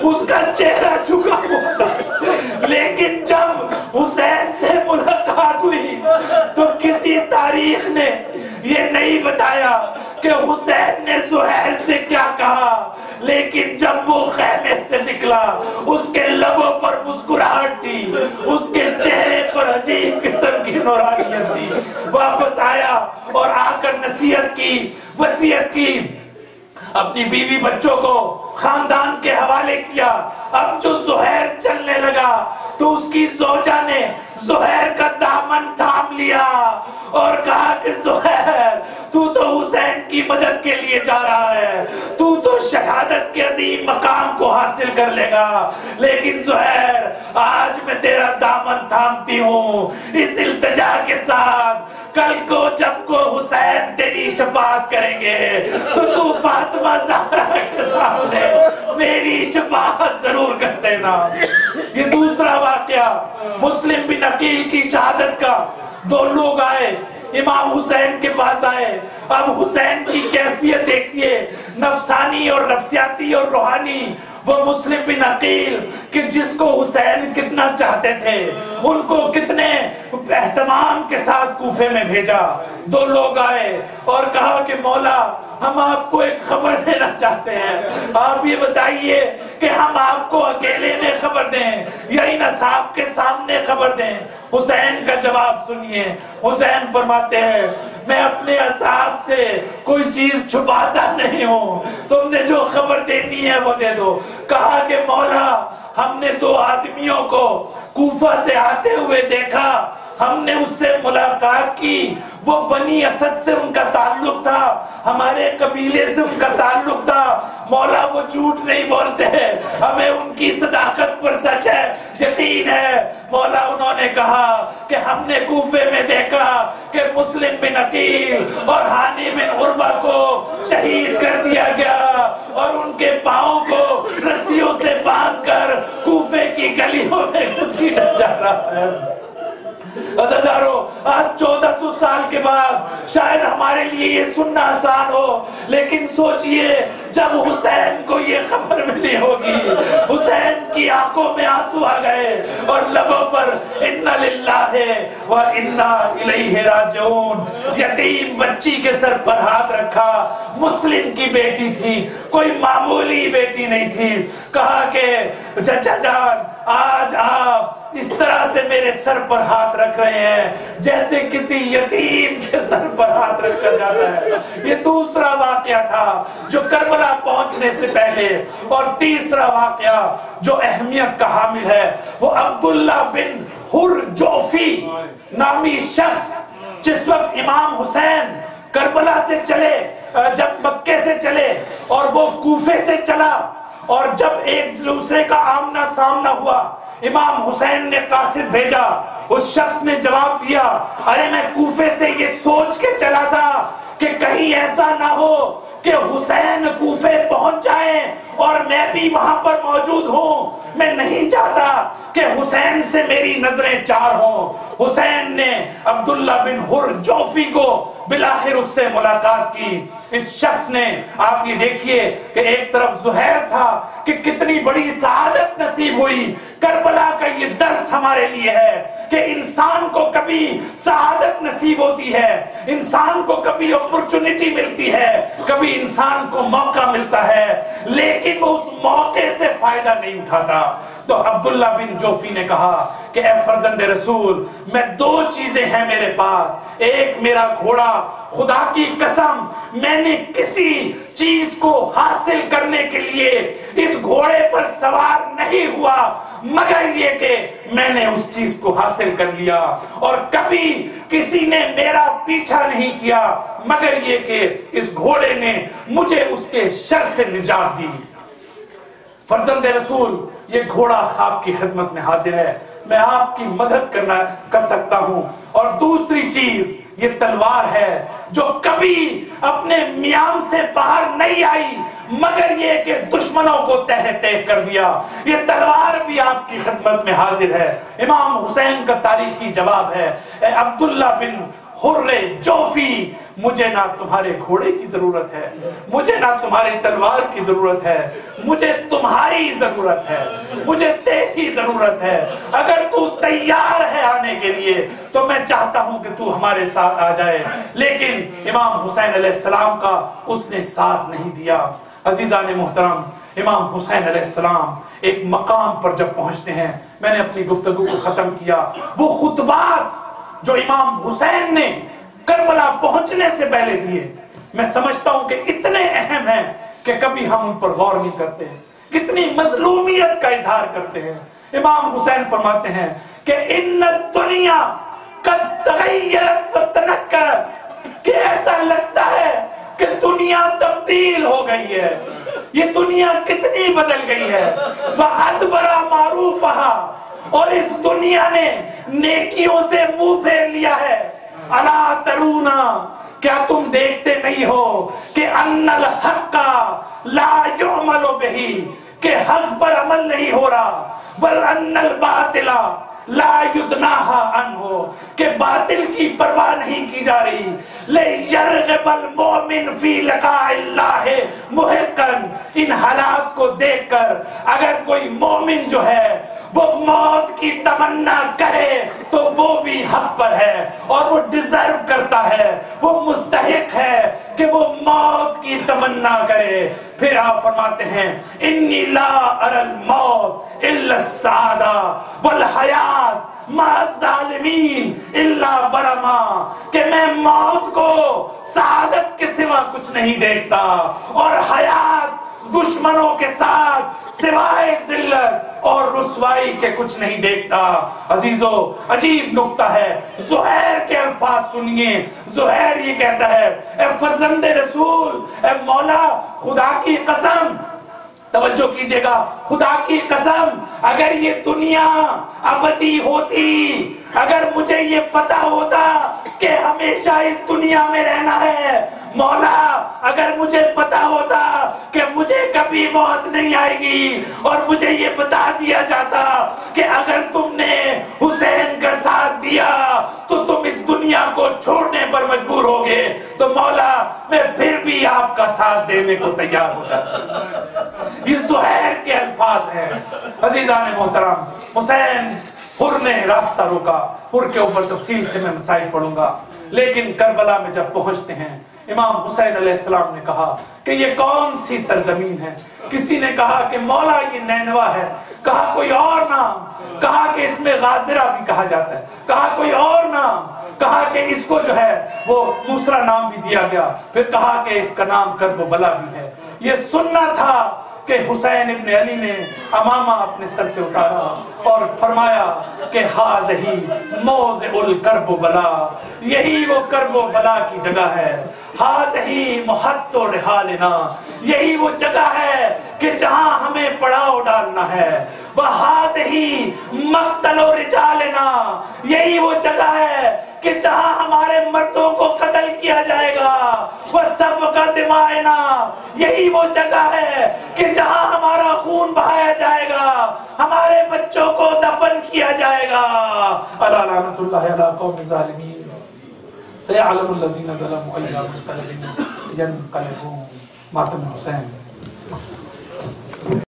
اس کا چہرہ جھکا ہوا تھا، لیکن جب حسین سے ملاقات ہوئی تو کسی تاریخ نے یہ نہیں بتایا کہ حسین نے زہیر سے کیا کہا، لیکن جب وہ خیمے سے نکلا اس کے لبوں پر مسکراہٹ تھی، اس کے چہرے پر عجیب قسم کی نورانیت تھی۔ واپس آیا اور آ کر نصیحت کی، وصیت کی، اپنی بیوی بچوں کو خاندان کے حوالے کیا۔ اب جو زہیر چلنے لگا تو اس کی زوجہ نے زہیر کا دامن تھام لیا اور کہا کہ زہیر تو حسین کی مدد کے لیے جا رہا ہے، تو شہادت کے عظیم مقام کو حاصل کر لے گا، لیکن زہیر آج میں تیرا دامن تھامتی ہوں اس التجا کے ساتھ، کل کو جب کو حسین تیری شفاعت کریں گے تو فاطمہ زہرا کے سامنے میری شفاعت ضرور کر دینا۔ یہ دوسرا واقعہ مسلم بن عقیل کی شہادت کا، 2 لوگ آئے، امام حسین کے پاس آئے. اب حسین کی کیفیت دیکھیے، نفسانی اور نفسیاتی اور روحانی. وہ مسلم بن عقیل کہ جس کو حسین کتنا چاہتے تھے، ان کو کتنے اہتمام کے ساتھ کوفے میں بھیجا. 2 لوگ آئے اور کہا کہ مولا ہم آپ کو ایک خبر دینا چاہتے ہیں، آپ یہ بتائیے کہ ہم آپ کو اکیلے میں خبر دیں یا ان اصحاب کے سامنے خبر دیں. حسین کا جواب سنیے. حسین فرماتے ہیں میں اپنے اصحاب سے کوئی چیز چھپاتا نہیں ہوں، تم نے جو خبر دینی ہے وہ دے دو. کہا کہ مولا ہم نے 2 آدمیوں کو کوفہ سے آتے ہوئے دیکھا، ہم نے اس سے ملاقات کی، وہ بنی اسد سے ان کا تعلق تھا، ہمارے قبیلے سے ان کا تعلق تھا. مولا وہ جھوٹ نہیں بولتے ہیں، ہمیں ان کی صداقت پر سچ ہے، یقین ہے. مولا انہوں نے کہا کہ ہم نے کوفے میں دیکھا کہ مسلم بن عقیل اور ہانی بن عروہ کو شہید کر دیا گیا اور ان کے پاؤں کو رسیوں سے باندھ کر کوفے کی گلیوں میں گھسیٹا جا رہا ہے. عزیزارو آج 1400 سال کے بعد شاید ہمارے لیے یہ سننا آسان ہو، لیکن سوچئے جب حسین کو یہ خبر ملی ہوگی، حسین کی آنکھوں میں آنسو آ گئے اور لبوں پر انا للہ و انا الیہ راجعون. یتیم بچی کے سر پر ہاتھ رکھا، مسلم کی بیٹی تھی، کوئی معمولی بیٹی نہیں تھی. کہا کہ چچا جان آج آپ اس طرح سے میرے سر پر ہاتھ رکھ رہے ہیں جیسے کسی یتیم کے سر پر ہاتھ رکھا جاتا ہے. یہ دوسرا واقعہ تھا جو کربلا پہنچنے سے پہلے. اور تیسرا واقعہ جو اہمیت کا حامل ہے وہ عبداللہ بن حر جوفی نامی شخص، جس وقت امام حسین کربلا سے چلے، جب مکے سے چلے اور وہ کوفے سے چلا، اور جب ایک دوسرے کا آمنا سامنا ہوا، امام حسین نے قاصد بھیجا. اس شخص نے جواب دیا ارے میں کوفے سے یہ سوچ کے چلا تھا کہ کہیں ایسا نہ ہو کہ حسین کوفے پہنچ جائیں اور میں بھی وہاں پر موجود ہوں. میں نہیں چاہتا کہ حسین سے میری نظریں چار ہوں. حسین نے عبداللہ بن حر جوفی کو بالآخر اس سے ملاقات کی. اس شخص نے، آپ یہ دیکھیے کہ ایک طرف زہیر تھا کہ کتنی بڑی سعادت نصیب ہوئی. کربلا کا یہ درس ہمارے لیے ہے کہ انسان کو کبھی سعادت نصیب ہوتی ہے، انسان کو کبھی اپورچونٹی ملتی ہے، کبھی انسان کو موقع ملتا ہے، لیکن وہ اس موقع سے فائدہ نہیں اٹھاتا. تو عبداللہ بن جوفی نے کہا کہ اے فرزند رسول، میں 2 چیزیں ہیں میرے پاس. ایک میرا گھوڑا، خدا کی قسم میں نے کسی چیز کو حاصل کرنے کے لیے اس گھوڑے پر سوار نہیں ہوا مگر یہ کہ میں نے اس چیز کو حاصل کر لیا، اور کبھی کسی نے میرا پیچھا نہیں کیا مگر یہ کہ اس گھوڑے نے مجھے اس کے شر سے نجات دی. فرزند رسول، یہ گھوڑا خواب کی خدمت میں حاضر ہے، میں آپ کی مدد کر سکتا ہوں. اور دوسری چیز یہ تلوار ہے جو کبھی اپنے میام سے باہر نہیں آئی مگر یہ کہ دشمنوں کو تہ تہ کر دیا. یہ تلوار بھی آپ کی خدمت میں حاضر ہے. امام حسین کا تاریخی جواب ہے اے عبداللہ بن حر جوفی، مجھے نہ تمہارے گھوڑے کی ضرورت ہے، مجھے نہ تمہاری تلوار کی ضرورت ہے، مجھے تمہاری ضرورت ہے، مجھے تیری ضرورت ہے. اگر تو تیار ہے آنے کے لیے تو میں چاہتا ہوں کہ تو ہمارے ساتھ آ جائے. لیکن امام حسین علیہ السلام کا اس نے ساتھ نہیں دیا. عزیزان محترم، امام حسین علیہ السلام ایک مقام پر جب پہنچتے ہیں، میں نے اپنی گفتگو کو ختم کیا، وہ خطبات جو امام حسین نے کربلا پہنچنے سے پہلے دیے، میں سمجھتا ہوں کہ اتنے اہم ہیں کہ کبھی ہم ان پر غور نہیں کرتے ہیں. کتنی مظلومیت کا اظہار کرتے ہیں. امام حسین فرماتے ہیں کہ ان الدنیا قد تغیرت و تنکرت، کہ ایسا لگتا ہے کہ دنیا تبدیل ہو گئی ہے. یہ دنیا کتنی بدل گئی ہے. وَأَدْبَرَ مَعْرُوفَهَا، اور اس دنیا نے نیکیوں سے منہ پھیر لیا ہے. الا ترونا، کیا تم دیکھتے نہیں ہو کہ ان الحق لا يعمل به، کہ حق پر عمل نہیں ہو رہا، بل ان الباطل لا یدناہا عنہ کہ باطل کی پرواہ نہیں کی جا رہی. لیرغب المؤمن فی لقاء اللہ محقا. ان حالات کو دیکھ کر اگر کوئی مومن جو ہے وہ موت کی تمنا کرے تو وہ بھی حق پر ہے اور وہ ڈیزرو کرتا ہے, وہ مستحق ہے کہ وہ موت کی تمنا کرے. پھر آپ فرماتے ہیں انی لا اری الموت الا السعادہ والحیات مع الظالمین الا برما, کہ میں موت کو سعادت کے سوا کچھ نہیں دیکھتا اور حیات دشمنوں کے ساتھ سوائے ذلت اور رسوائی کے کچھ نہیں دیکھتا. عزیزو عجیب نکتہ ہے, زہیر کے الفاظ سنیے. زہیر یہ کہتا ہے اے فرزند رسول, اے مولا خدا کی قسم, توجہ کیجئے گا, خدا کی قسم اگر یہ دنیا ابدی ہوتی, اگر مجھے یہ پتا ہوتا کہ ہمیشہ اس دنیا میں رہنا ہے, مولا اگر مجھے پتا ہوتا کہ مجھے کبھی موت نہیں آئے گی اور مجھے یہ بتا دیا جاتا کہ اگر تم نے حسین کا ساتھ دیا تو تم اس دنیا کو چھوڑنے پر مجبور ہوگے, تو مولا میں پھر بھی آپ کا ساتھ دینے کو تیار ہو جاتا. یہ زہیر کے الفاظ ہیں. عزیزان محترم, حسین حر نے راستہ روکا. حر کے اوپر تفصیل سے میں مسائل پڑھوں گا, لیکن کربلا میں جب پہنچتے ہیں امام حسین علیہ السلام نے کہا کہ یہ کون سی سرزمین ہے. کسی نے کہا کہ مولا یہ نینوا ہے, کہا کوئی اور نام, کہا کہ اس میں غازرہ بھی کہا جاتا ہے, کہا کوئی اور نام, کہا کہ اس کو جو ہے وہ دوسرا نام بھی دیا گیا, پھر کہا کہ اس کا نام کربلا بھی ہے. یہ سننا تھا کہ حسین ابن علی نے امامہ اپنے سر سے اتارا اور فرمایا کہ ہاذہی موضع الکربلا, یہی وہ کرب و بلا کی جگہ ہے. ہاذہی محط رحالنا, یہی وہ جگہ ہے کہ جہاں ہمیں پڑاؤ ڈالنا ہے. وہاذہی مقتل رجالنا, یہی وہ جگہ ہے کہ جہاں ہمارے مردوں کو قتل کیا جائے گا. وسفک دمائنا, یہی وہ جگہ ہے کہ جہاں ہمارا خون بہایا جائے گا, ہمارے بچوں کو دفن کیا جائے گا. الا لعنۃ اللہ علی قوم الظالمین سیعلم الذین ظلموا ای منقلب ینقلبون. ماتم حسین.